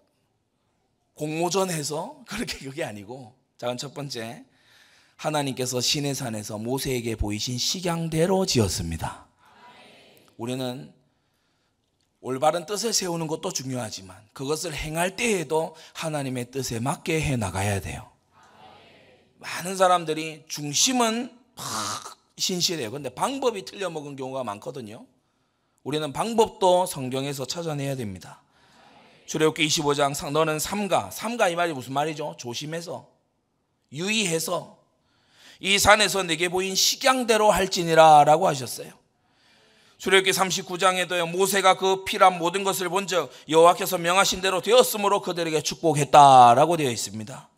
공모전해서 그렇게 그게 아니고, 자, 첫 번째, 하나님께서 시내산에서 모세에게 보이신 식양대로 지었습니다. 우리는 올바른 뜻을 세우는 것도 중요하지만 그것을 행할 때에도 하나님의 뜻에 맞게 해 나가야 돼요. 많은 사람들이 중심은 신실해요. 그런데 방법이 틀려먹은 경우가 많거든요. 우리는 방법도 성경에서 찾아내야 됩니다. 출애굽기 25장 너는 삼가 이 말이 무슨 말이죠? 조심해서 유의해서 이 산에서 내게 보인 식양대로 할지니라 라고 하셨어요. 출애굽기 39장에도요 모세가 그 피란 모든 것을 본즉 여호와께서 명하신 대로 되었으므로 그들에게 축복했다라고 되어 있습니다.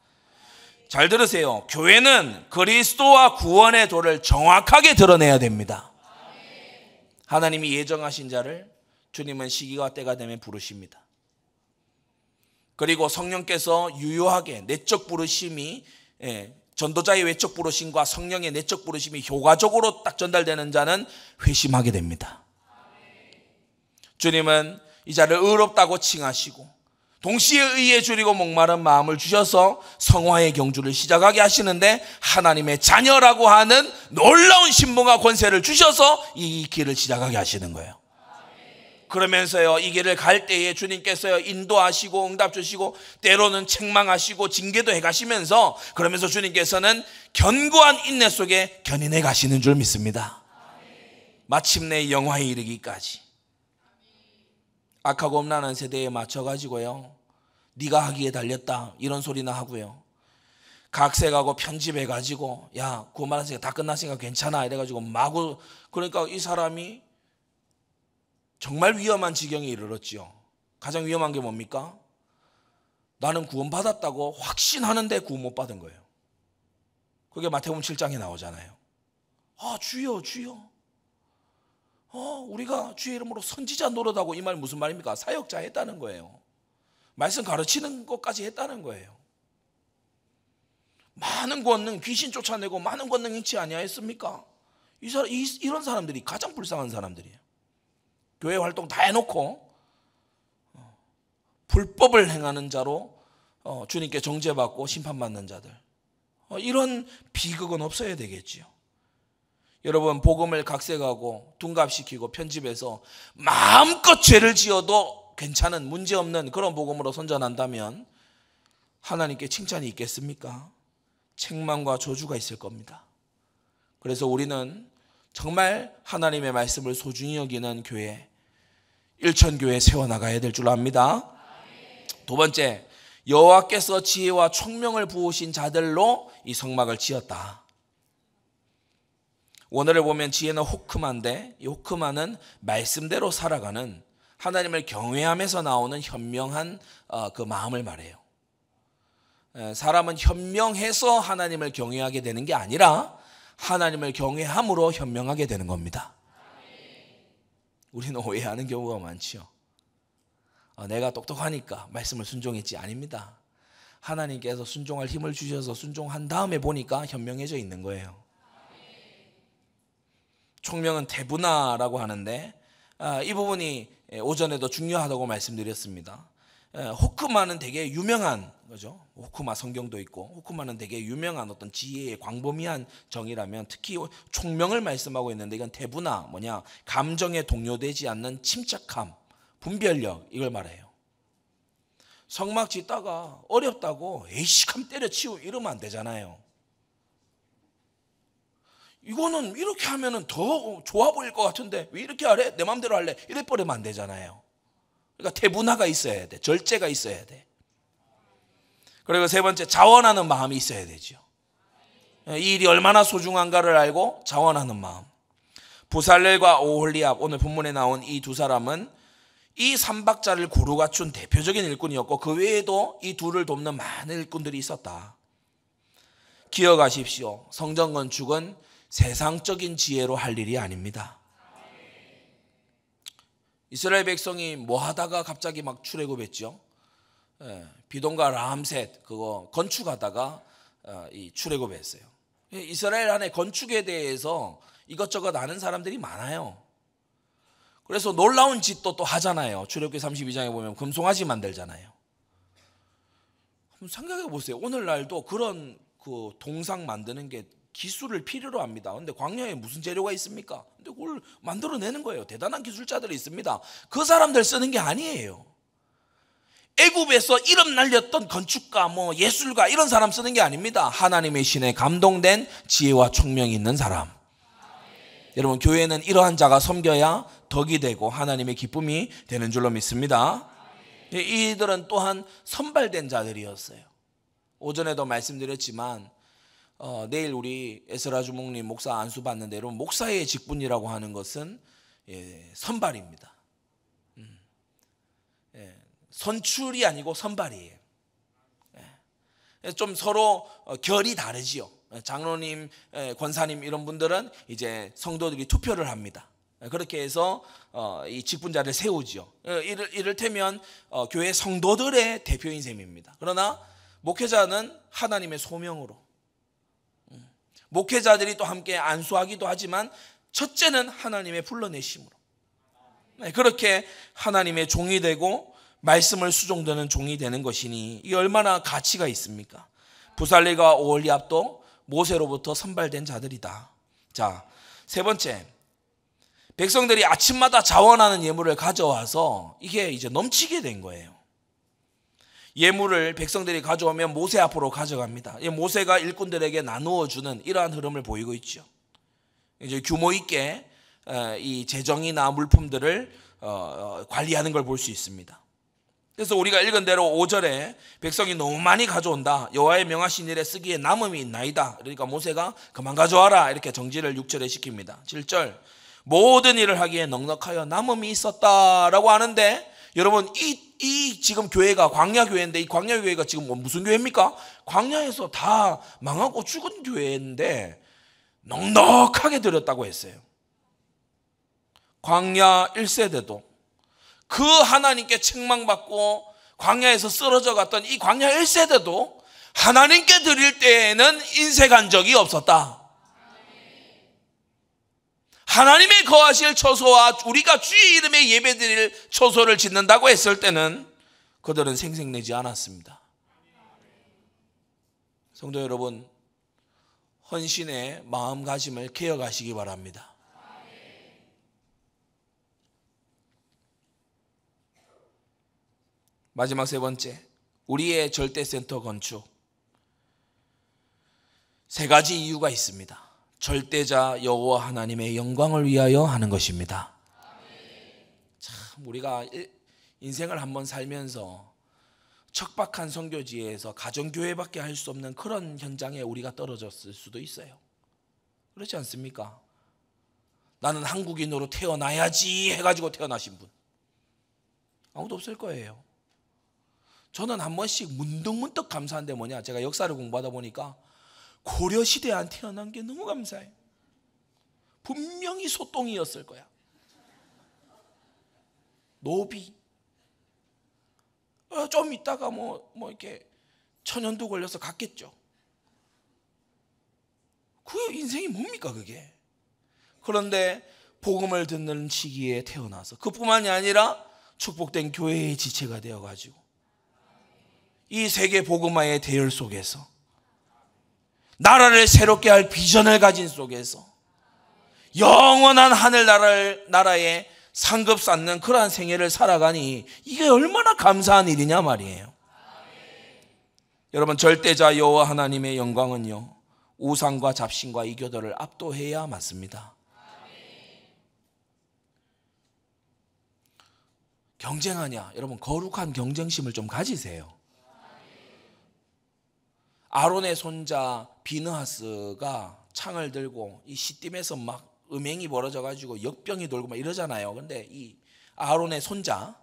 잘 들으세요. 교회는 그리스도와 구원의 도를 정확하게 드러내야 됩니다. 하나님이 예정하신 자를 주님은 시기와 때가 되면 부르십니다. 그리고 성령께서 유효하게 내적 부르심이 전도자의 외적 부르심과 성령의 내적 부르심이 효과적으로 딱 전달되는 자는 회심하게 됩니다. 주님은 이 자를 의롭다고 칭하시고 동시에 의에 줄이고 목마른 마음을 주셔서 성화의 경주를 시작하게 하시는데 하나님의 자녀라고 하는 놀라운 신분과 권세를 주셔서 이 길을 시작하게 하시는 거예요. 그러면서요 이 길을 갈 때에 주님께서요 인도하시고 응답 주시고 때로는 책망하시고 징계도 해가시면서 그러면서 주님께서는 견고한 인내 속에 견인해 가시는 줄 믿습니다. 마침내 영화에 이르기까지. 악하고 음란한 세대에 맞춰가지고요 네가 하기에 달렸다 이런 소리나 하고요 각색하고 편집해가지고 야 그만하니까 다 끝났으니까 괜찮아 이래가지고 마구 그러니까 이 사람이 정말 위험한 지경에 이르렀죠. 가장 위험한 게 뭡니까? 나는 구원받았다고 확신하는데 구원 못 받은 거예요. 그게 마태복음 7장에 나오잖아요. 주여 우리가 주의 이름으로 선지자 노릇하고 이 말 무슨 말입니까? 사역자 했다는 거예요. 말씀 가르치는 것까지 했다는 거예요. 많은 권능 귀신 쫓아내고 많은 권능 행치 아니하였습니까? 이런 사람들이 가장 불쌍한 사람들이에요. 교회 활동 다 해놓고 불법을 행하는 자로 주님께 정죄받고 심판받는 자들 이런 비극은 없어야 되겠지요. 여러분 복음을 각색하고 둔갑시키고 편집해서 마음껏 죄를 지어도 괜찮은 문제없는 그런 복음으로 선전한다면 하나님께 칭찬이 있겠습니까? 책망과 저주가 있을 겁니다. 그래서 우리는 정말 하나님의 말씀을 소중히 여기는 교회 일천교회 세워나가야 될 줄 압니다. 두 번째, 여호와께서 지혜와 총명을 부으신 자들로 이 성막을 지었다. 오늘을 보면 지혜는 호크마인데 이 호크마는 말씀대로 살아가는 하나님을 경외하면서 나오는 현명한 그 마음을 말해요. 사람은 현명해서 하나님을 경외하게 되는 게 아니라 하나님을 경외함으로 현명하게 되는 겁니다. 우리는 오해하는 경우가 많죠. 내가 똑똑하니까 말씀을 순종했지. 아닙니다. 하나님께서 순종할 힘을 주셔서 순종한 다음에 보니까 현명해져 있는 거예요. 총명은 대분화라고 하는데 이 부분이 오전에도 중요하다고 말씀드렸습니다. 호크마는 되게 유명한 거죠. 호크마 성경도 있고 호크마는 되게 유명한 어떤 지혜의 광범위한 정의라면 특히 총명을 말씀하고 있는데 이건 대분화 뭐냐 감정에 동요되지 않는 침착함 분별력 이걸 말해요. 성막 짓다가 어렵다고 에이씨 때려치우고 이러면 안 되잖아요. 이거는 이렇게 하면은 더 좋아 보일 것 같은데 왜 이렇게 하래? 내 마음대로 할래? 이래 버리면 안 되잖아요. 그러니까 태분화가 있어야 돼. 절제가 있어야 돼. 그리고 세 번째 자원하는 마음이 있어야 되죠. 이 일이 얼마나 소중한가를 알고 자원하는 마음. 부살렐과 오홀리압 오늘 본문에 나온 이 두 사람은 이 삼박자를 고루 갖춘 대표적인 일꾼이었고 그 외에도 이 둘을 돕는 많은 일꾼들이 있었다. 기억하십시오. 성전 건축은 세상적인 지혜로 할 일이 아닙니다. 이스라엘 백성이 뭐 하다가 갑자기 막 출애굽했죠. 비동과 라암셋 그거 건축하다가 이 출애굽했어요. 이스라엘 안에 건축에 대해서 이것저것 아는 사람들이 많아요. 그래서 놀라운 짓도 또 하잖아요. 출애굽기 32장에 보면 금송아지 만들잖아요. 한번 생각해 보세요. 오늘날도 그런 그 동상 만드는 게 기술을 필요로 합니다. 근데 광야에 무슨 재료가 있습니까? 근데 그걸 만들어내는 거예요. 대단한 기술자들이 있습니다. 그 사람들 쓰는 게 아니에요. 애굽에서 이름 날렸던 건축가, 예술가 이런 사람 쓰는 게 아닙니다. 하나님의 신에 감동된 지혜와 총명이 있는 사람. 여러분, 교회는 이러한 자가 섬겨야 덕이 되고 하나님의 기쁨이 되는 줄로 믿습니다. 이들은 또한 선발된 자들이었어요. 오전에도 말씀드렸지만 내일 우리 에스라 주목님 목사 안수 받는데, 여러분, 목사의 직분이라고 하는 것은 선발입니다. 선출이 아니고 선발이에요. 좀 서로 결이 다르지요. 장로님, 권사님 이런 분들은 이제 성도들이 투표를 합니다. 그렇게 해서 이 직분자를 세우지요. 이를테면 교회 성도들의 대표인 셈입니다. 그러나 목회자는 하나님의 소명으로, 목회자들이 또 함께 안수하기도 하지만 첫째는 하나님의 불러내심으로, 그렇게 하나님의 종이 되고 말씀을 수종드는 종이 되는 것이니 이게 얼마나 가치가 있습니까? 부살리가 오홀리압도 모세로부터 선발된 자들이다. 자, 세 번째, 백성들이 아침마다 자원하는 예물을 가져와서 이게 이제 넘치게 된 거예요. 예물을 백성들이 가져오면 모세 앞으로 가져갑니다. 모세가 일꾼들에게 나누어 주는 이러한 흐름을 보이고 있죠. 이제 규모 있게 이 재정이나 물품들을 관리하는 걸 볼 수 있습니다. 그래서 우리가 읽은 대로 5절에 백성이 너무 많이 가져온다. 여호와의 명하신 일에 쓰기에 남음이 있나이다. 그러니까 모세가 그만 가져와라 이렇게 정지를 6절에 시킵니다. 7절, 모든 일을 하기에 넉넉하여 남음이 있었다라고 하는데, 여러분, 이 지금 교회가 광야교회인데, 이 광야교회가 지금 무슨 교회입니까? 광야에서 다 망하고 죽은 교회인데 넉넉하게 드렸다고 했어요. 광야 1세대도 그 하나님께 책망받고 광야에서 쓰러져 갔던 이 광야 1세대도 하나님께 드릴 때에는 인색한 적이 없었다. 하나님의 거하실 처소와 우리가 주의 이름에 예배드릴 처소를 짓는다고 했을 때는 그들은 생색내지 않았습니다. 성도 여러분, 헌신의 마음가짐을 개혁하시기 바랍니다. 마지막 세 번째, 우리의 절대센터 건축. 세 가지 이유가 있습니다. 절대자 여호와 하나님의 영광을 위하여 하는 것입니다. 참, 우리가 인생을 한번 살면서 척박한 선교지에서 가정교회밖에 할 수 없는 그런 현장에 우리가 떨어졌을 수도 있어요. 그렇지 않습니까? 나는 한국인으로 태어나야지 해가지고 태어나신 분 아무도 없을 거예요. 저는 한 번씩 문득문득 감사한 데 뭐냐, 제가 역사를 공부하다 보니까 고려시대에 안 태어난 게 너무 감사해요. 분명히 소똥이었을 거야. 노비. 좀 있다가 뭐 이렇게 천연두 걸려서 갔겠죠. 그 인생이 뭡니까 그게. 그런데 복음을 듣는 시기에 태어나서 그뿐만이 아니라 축복된 교회의 지체가 되어가지고 이 세계 복음화의 대열 속에서 나라를 새롭게 할 비전을 가진 속에서 영원한 하늘나라의 상급 쌓는 그러한 생애를 살아가니 이게 얼마나 감사한 일이냐 말이에요. 여러분, 절대자 여호와 하나님의 영광은요, 우상과 잡신과 이교도를 압도해야 맞습니다. 경쟁하냐? 여러분, 거룩한 경쟁심을 좀 가지세요. 아론의 손자 비느하스가 창을 들고 이 시딤에서 막 음행이 벌어져가지고 역병이 돌고 막 이러잖아요. 근데 이 아론의 손자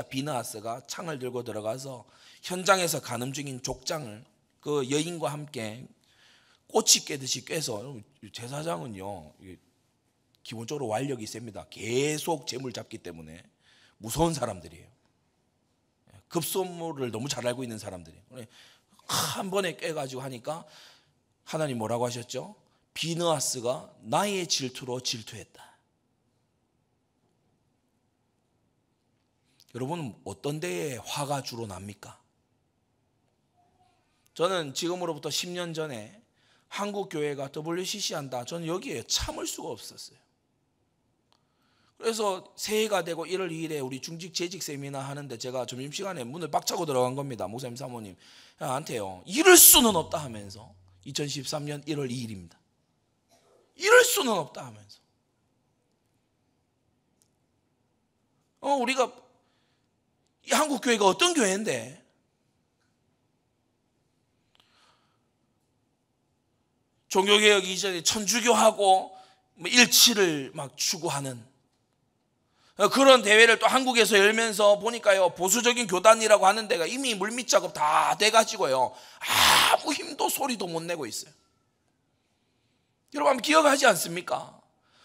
비느하스가 창을 들고 들어가서 현장에서 간음 중인 족장을 그 여인과 함께 꼬치 깨듯이 꿰서, 제사장은요 기본적으로 완력이 셉니다. 계속 재물 잡기 때문에 무서운 사람들이에요. 급소물을 너무 잘 알고 있는 사람들이에요. 한 번에 깨가지고 하니까 하나님 뭐라고 하셨죠? 비느하스가 나의 질투로 질투했다. 여러분, 어떤 데에 화가 주로 납니까? 저는 지금으로부터 10년 전에 한국 교회가 WCC 한다. 저는 여기에 참을 수가 없었어요. 그래서 새해가 되고 1월 2일에 우리 중직 재직 세미나 하는데 제가 점심시간에 문을 박차고 들어간 겁니다. 목사님 사모님 한테요. 이럴 수는 없다 하면서 2013년 1월 2일입니다. 이럴 수는 없다 하면서 우리가 이 한국 교회가 어떤 교회인데 종교개혁 이전에 천주교하고 일치를 막 추구하는 그런 대회를 또 한국에서 열면서 보니까요, 보수적인 교단이라고 하는 데가 이미 물밑 작업 다 돼가지고요, 아무 힘도 소리도 못 내고 있어요. 여러분 한번 기억하지 않습니까?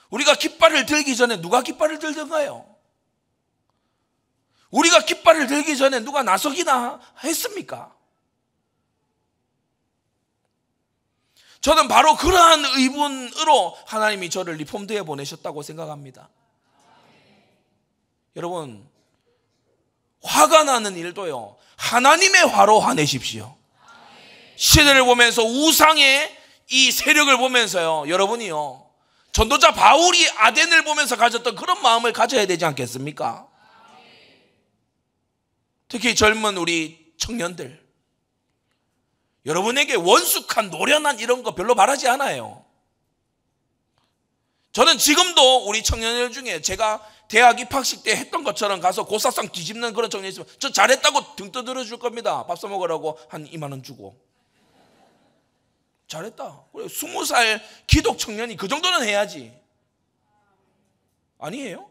우리가 깃발을 들기 전에 누가 깃발을 들던가요? 우리가 깃발을 들기 전에 누가 나서기나 했습니까? 저는 바로 그러한 의분으로 하나님이 저를 리폼드에 보내셨다고 생각합니다. 여러분, 화가 나는 일도요, 하나님의 화로 화내십시오. 시대를 보면서 우상의 이 세력을 보면서요, 여러분이요, 전도자 바울이 아덴을 보면서 가졌던 그런 마음을 가져야 되지 않겠습니까? 특히 젊은 우리 청년들, 여러분에게 원숙한 노련한 이런 거 별로 바라지 않아요. 저는 지금도 우리 청년들 중에 제가 대학 입학식 때 했던 것처럼 가서 고사상 뒤집는 그런 청년이 있으면 저 잘했다고 등 떠들어 줄 겁니다. 밥 사 먹으라고 한 2만 원 주고. 잘했다. 그래, 20살 기독 청년이 그 정도는 해야지. 아니에요?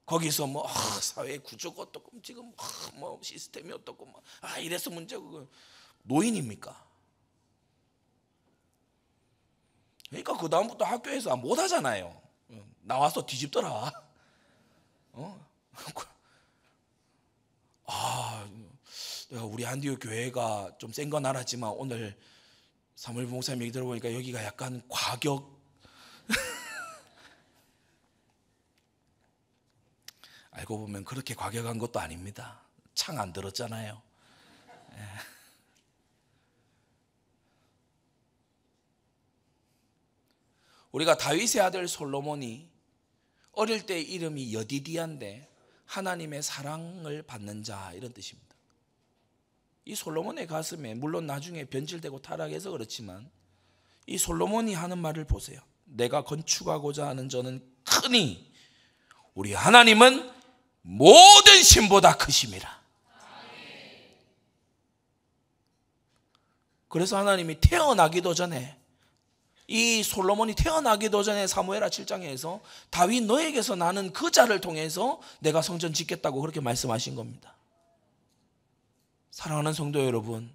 거기서 뭐 사회 구조가 어떻고 지금 뭐 시스템이 어떻고 뭐 이래서 문제고. 노인입니까? 그러니까 그 다음부터 학교에서 못 하잖아요. 나와서 뒤집더라. 내가 우리 안디옥 교회가 좀 센 건 알았지만 오늘 사무엘 목사님 얘기 들어보니까 여기가 약간 과격. 알고 보면 그렇게 과격한 것도 아닙니다. 창 안 들었잖아요. 우리가 다윗의 아들 솔로몬이 어릴 때 이름이 여디디아인데 하나님의 사랑을 받는 자, 이런 뜻입니다. 이 솔로몬의 가슴에, 물론 나중에 변질되고 타락해서 그렇지만, 이 솔로몬이 하는 말을 보세요. 내가 건축하고자 하는 저는 크니 우리 하나님은 모든 신보다 크심이라. 그래서 하나님이 태어나기도 전에, 이 솔로몬이 태어나기도 전에 사무엘하 7장에서 다윗 너에게서 나는 그 자를 통해서 내가 성전 짓겠다고 그렇게 말씀하신 겁니다. 사랑하는 성도 여러분,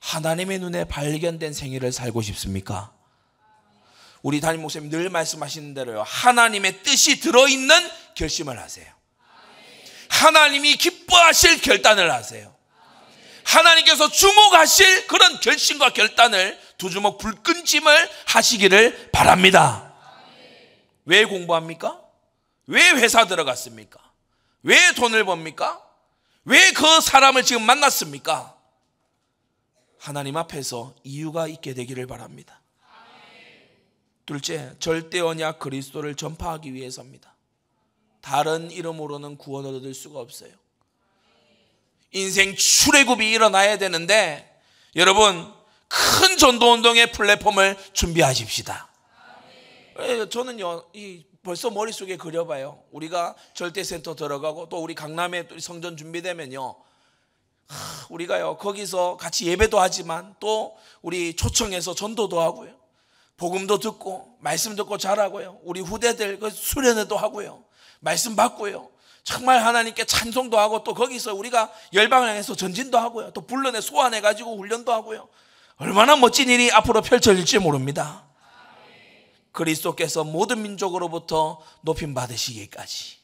하나님의 눈에 발견된 생애를 살고 싶습니까? 우리 담임 목사님 늘 말씀하시는 대로요, 하나님의 뜻이 들어있는 결심을 하세요. 하나님이 기뻐하실 결단을 하세요. 하나님께서 주목하실 그런 결심과 결단을, 두 주먹 불끈짐을 하시기를 바랍니다. 왜 공부합니까? 왜 회사 들어갔습니까? 왜 돈을 법니까? 왜 그 사람을 지금 만났습니까? 하나님 앞에서 이유가 있게 되기를 바랍니다. 둘째, 절대 언약 그리스도를 전파하기 위해서입니다. 다른 이름으로는 구원을 얻을 수가 없어요. 인생 출애굽이 일어나야 되는데, 여러분, 큰 전도운동의 플랫폼을 준비하십시다. 저는요, 벌써 머릿속에 그려봐요. 우리가 절대센터 들어가고 또 우리 강남에 성전 준비되면요, 우리가요 거기서 같이 예배도 하지만 또 우리 초청해서 전도도 하고요, 복음도 듣고 말씀 듣고 자라고요, 우리 후대들 수련회도 하고요, 말씀 받고요, 정말 하나님께 찬송도 하고, 또 거기서 우리가 열방을 향해서 전진도 하고요, 또 불러내 소환해가지고 훈련도 하고요. 얼마나 멋진 일이 앞으로 펼쳐질지 모릅니다. 그리스도께서 모든 민족으로부터 높임 받으시기까지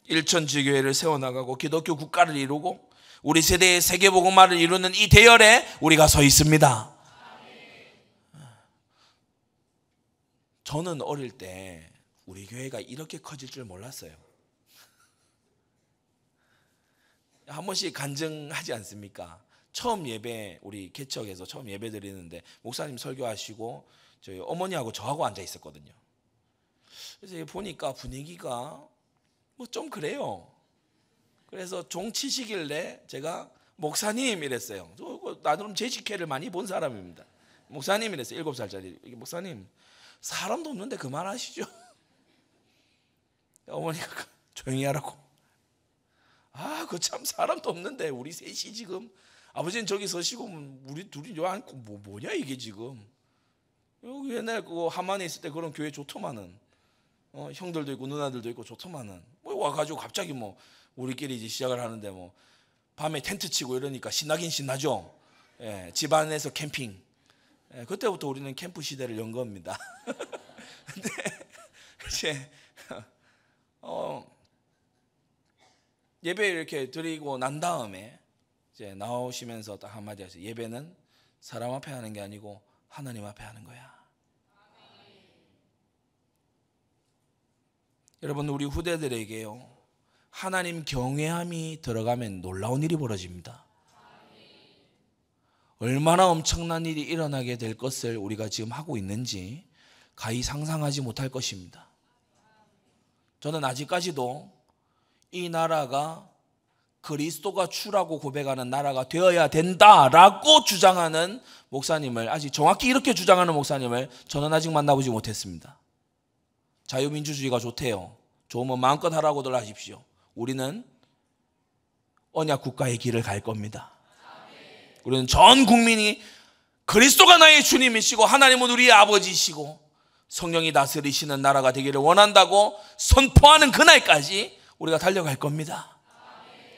일천지교회를 세워나가고 기독교 국가를 이루고 우리 세대의 세계복음화를 이루는 이 대열에 우리가 서 있습니다. 저는 어릴 때 우리 교회가 이렇게 커질 줄 몰랐어요. 한 번씩 간증하지 않습니까? 처음 예배 우리 개척에서 처음 예배 드리는데 목사님 설교하시고 저희 어머니하고 저하고 앉아 있었거든요. 그래서 보니까 분위기가 뭐 좀 그래요. 그래서 종 치시길래 제가 목사님 이랬어요. 나름 재직회를 많이 본 사람입니다. 목사님 이랬어요. 7살짜리. 목사님 사람도 없는데 그만하시죠. 어머니가 조용히 하라고. 아, 그 참 사람도 없는데 우리 셋이 지금 아버지는 저기 서시고 우리 둘이 요 앉고 뭐냐 이게 지금. 여기 옛날 그 하만에 있을 때 그런 교회 좋더만은. 형들도 있고 누나들도 있고 좋더만은. 뭐 와가지고 갑자기 뭐 우리끼리 이제 시작을 하는데 뭐 밤에 텐트 치고 이러니까 신나긴 신나죠. 예, 집안에서 캠핑. 예, 그때부터 우리는 캠프 시대를 연 겁니다. 근데 이제 예배 이렇게 드리고 난 다음에 이제 나오시면서 딱 한마디 하세요. 예배는 사람 앞에 하는 게 아니고 하나님 앞에 하는 거야. 여러분, 우리 후대들에게요, 하나님 경외함이 들어가면 놀라운 일이 벌어집니다. 얼마나 엄청난 일이 일어나게 될 것을 우리가 지금 하고 있는지 가히 상상하지 못할 것입니다. 저는 아직까지도 이 나라가 그리스도가 주라고 고백하는 나라가 되어야 된다라고 주장하는 목사님을, 아직 정확히 이렇게 주장하는 목사님을 저는 아직 만나보지 못했습니다. 자유민주주의가 좋대요. 좋으면 마음껏 하라고들 하십시오. 우리는 언약 국가의 길을 갈 겁니다. 우리는 전 국민이 그리스도가 나의 주님이시고 하나님은 우리의 아버지시고 성령이 다스리시는 나라가 되기를 원한다고 선포하는 그날까지 우리가 달려갈 겁니다.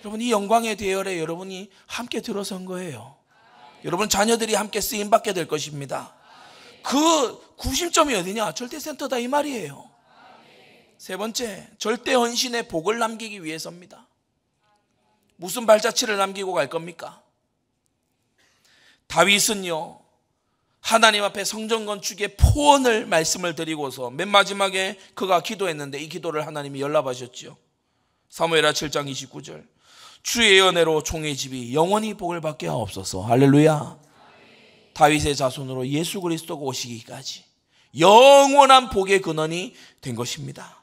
여러분, 이 영광의 대열에 여러분이 함께 들어선 거예요. 여러분 자녀들이 함께 쓰임받게 될 것입니다. 그 구심점이 어디냐? 절대센터다 이 말이에요. 세 번째, 절대 헌신의 복을 남기기 위해서입니다. 무슨 발자취를 남기고 갈 겁니까? 다윗은요, 하나님 앞에 성전 건축의 포언을 말씀을 드리고서 맨 마지막에 그가 기도했는데 이 기도를 하나님이 연락하셨죠. 사무엘하 7장 29절, 주의 은혜로 종의 집이 영원히 복을 받게 하옵소서. 할렐루야. 다윗의 자손으로 예수 그리스도가 오시기까지 영원한 복의 근원이 된 것입니다.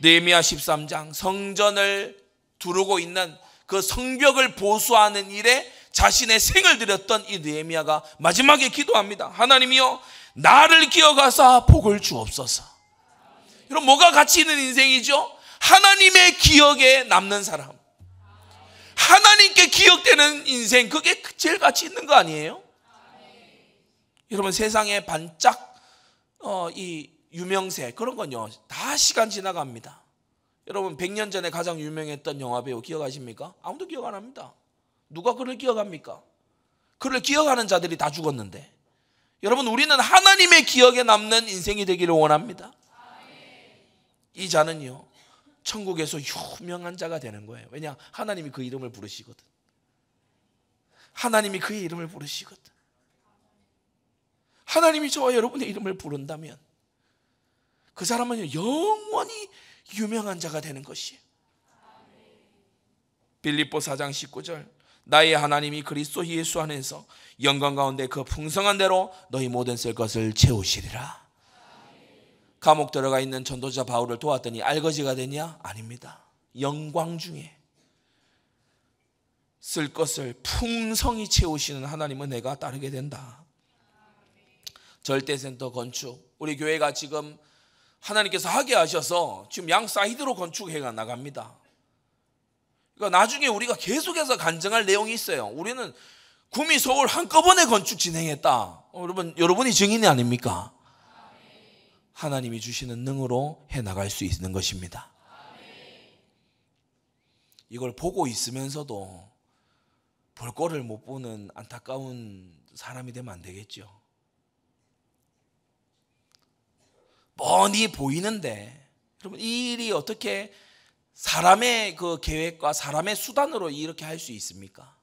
느헤미야 13장, 성전을 두르고 있는 그 성벽을 보수하는 일에 자신의 생을 들였던 이 느헤미야가 마지막에 기도합니다. 하나님이여, 나를 기억하사 복을 주옵소서. 여러분, 뭐가 가치 있는 인생이죠? 하나님의 기억에 남는 사람, 하나님께 기억되는 인생, 그게 제일 가치 있는 거 아니에요? 여러분, 세상에 반짝 이 유명세 그런 건요 다 시간 지나갑니다. 여러분, 100년 전에 가장 유명했던 영화배우 기억하십니까? 아무도 기억 안 합니다. 누가 그를 기억합니까? 그를 기억하는 자들이 다 죽었는데. 여러분, 우리는 하나님의 기억에 남는 인생이 되기를 원합니다. 이 자는요 천국에서 유명한 자가 되는 거예요. 왜냐? 하나님이 그 이름을 부르시거든. 하나님이 그의 이름을 부르시거든. 하나님이 저와 여러분의 이름을 부른다면 그 사람은 영원히 유명한 자가 되는 것이에요. 빌립보 4장 19절, 나의 하나님이 그리스도 예수 안에서 영광 가운데 그 풍성한 대로 너희 모든 쓸 것을 채우시리라. 감옥 들어가 있는 전도자 바울을 도왔더니 알거지가 되냐? 아닙니다. 영광 중에 쓸 것을 풍성히 채우시는 하나님은 내가 따르게 된다. 절대센터 건축, 우리 교회가 지금 하나님께서 하게 하셔서 지금 양 사이드로 건축해 나갑니다. 그러니까 나중에 우리가 계속해서 간증할 내용이 있어요. 우리는 구미 서울 한꺼번에 건축 진행했다. 여러분이 증인이 아닙니까? 하나님이 주시는 능으로 해 나갈 수 있는 것입니다. 이걸 보고 있으면서도 볼 거를 못 보는 안타까운 사람이 되면 안 되겠죠. 뻔히 보이는데, 여러분, 이 일이 어떻게 사람의 그 계획과 사람의 수단으로 이렇게 할 수 있습니까?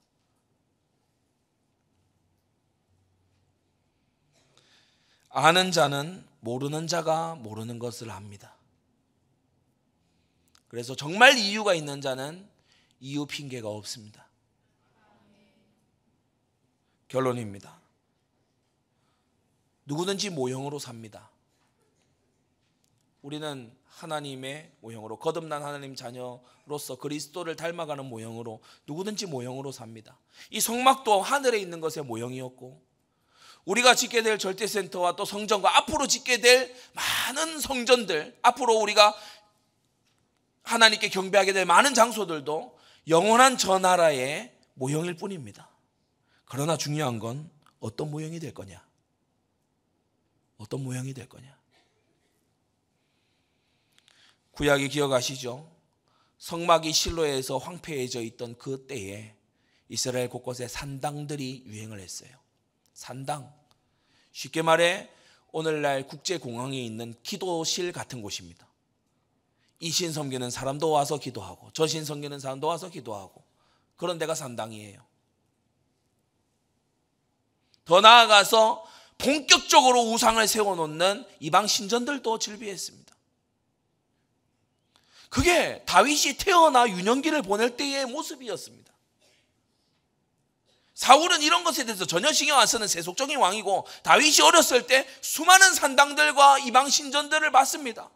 아는 자는 모르는 자가 모르는 것을 압니다. 그래서 정말 이유가 있는 자는 이유 핑계가 없습니다. 결론입니다. 누구든지 모형으로 삽니다. 우리는 하나님의 모형으로, 거듭난 하나님 자녀로서 그리스도를 닮아가는 모형으로, 누구든지 모형으로 삽니다. 이 성막도 하늘에 있는 것의 모형이었고, 우리가 짓게 될 절대센터와 또 성전과 앞으로 짓게 될 많은 성전들, 앞으로 우리가 하나님께 경배하게 될 많은 장소들도 영원한 저 나라의 모형일 뿐입니다. 그러나 중요한 건 어떤 모형이 될 거냐? 어떤 모형이 될 거냐? 구약이 기억하시죠? 성막이 실로에서 황폐해져 있던 그 때에 이스라엘 곳곳에 산당들이 유행을 했어요. 산당, 쉽게 말해 오늘날 국제공항에 있는 기도실 같은 곳입니다. 이 신 섬기는 사람도 와서 기도하고 저 신 섬기는 사람도 와서 기도하고 그런 데가 산당이에요. 더 나아가서 본격적으로 우상을 세워놓는 이방 신전들도 즐비했습니다. 그게 다윗이 태어나 유년기를 보낼 때의 모습이었습니다. 사울은 이런 것에 대해서 전혀 신경 안 쓰는 세속적인 왕이고, 다윗이 어렸을 때 수많은 산당들과 이방 신전들을 봤습니다.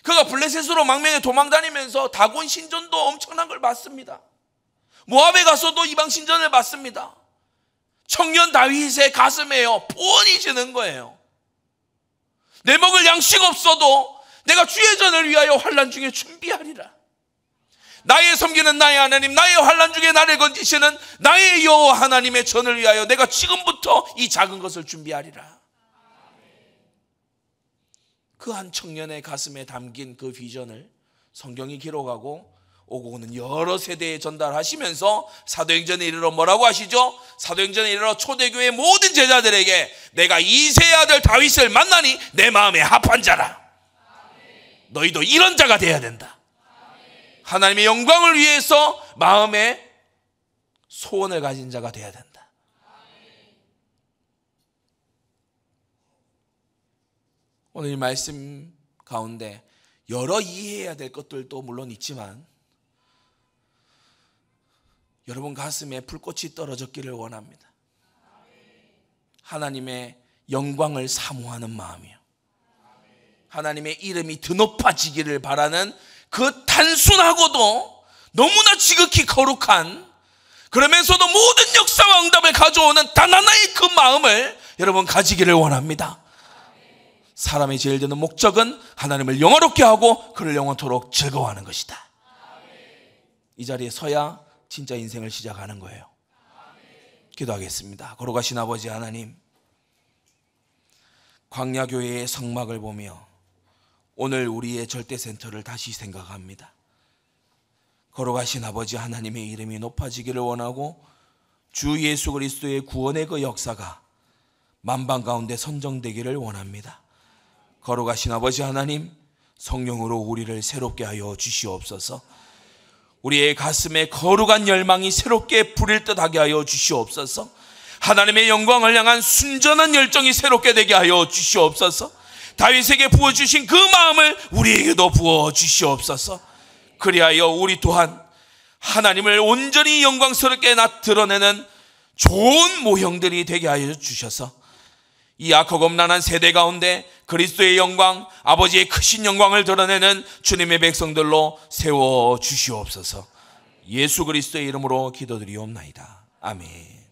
그가 블레셋으로 망명해 도망다니면서 다곤 신전도 엄청난 걸 봤습니다. 모압에 가서도 이방 신전을 봤습니다. 청년 다윗의 가슴에요 폰이 지는 거예요. 내 먹을 양식 없어도 내가 주의 전을 위하여 환난 중에 준비하리라. 나의 섬기는 나의 하나님, 나의 환난 중에 나를 건지시는 나의 여호와 하나님의 전을 위하여 내가 지금부터 이 작은 것을 준비하리라. 그 한 청년의 가슴에 담긴 그 비전을 성경이 기록하고 오고 오는 여러 세대에 전달하시면서 사도행전에 이르러 뭐라고 하시죠? 사도행전에 이르러 초대교회 모든 제자들에게 내가 이새의 아들 다윗을 만나니 내 마음에 합한 자라. 너희도 이런 자가 돼야 된다. 하나님의 영광을 위해서 마음에 소원을 가진 자가 돼야 된다. 오늘 이 말씀 가운데 여러 이해해야 될 것들도 물론 있지만 여러분 가슴에 불꽃이 떨어졌기를 원합니다. 하나님의 영광을 사모하는 마음이요, 하나님의 이름이 드높아지기를 바라는 그 단순하고도 너무나 지극히 거룩한, 그러면서도 모든 역사와 응답을 가져오는 단 하나의 그 마음을 여러분 가지기를 원합니다. 사람의 제일 드는 목적은 하나님을 영화롭게 하고 그를 영원토록 즐거워하는 것이다. 이 자리에 서야 진짜 인생을 시작하는 거예요. 기도하겠습니다. 거룩하신 아버지 하나님, 광야교회의 성막을 보며 오늘 우리의 절대센터를 다시 생각합니다. 거룩하신 아버지 하나님의 이름이 높아지기를 원하고 주 예수 그리스도의 구원의 그 역사가 만방 가운데 선정되기를 원합니다. 거룩하신 아버지 하나님, 성령으로 우리를 새롭게 하여 주시옵소서. 우리의 가슴에 거룩한 열망이 새롭게 불일 듯하게 하여 주시옵소서. 하나님의 영광을 향한 순전한 열정이 새롭게 되게 하여 주시옵소서. 다윗에게 부어주신 그 마음을 우리에게도 부어주시옵소서. 그리하여 우리 또한 하나님을 온전히 영광스럽게 드러내는 좋은 모형들이 되게 하여 주셔서 이 악하고 음란한 세대 가운데 그리스도의 영광, 아버지의 크신 영광을 드러내는 주님의 백성들로 세워주시옵소서. 예수 그리스도의 이름으로 기도드리옵나이다. 아멘.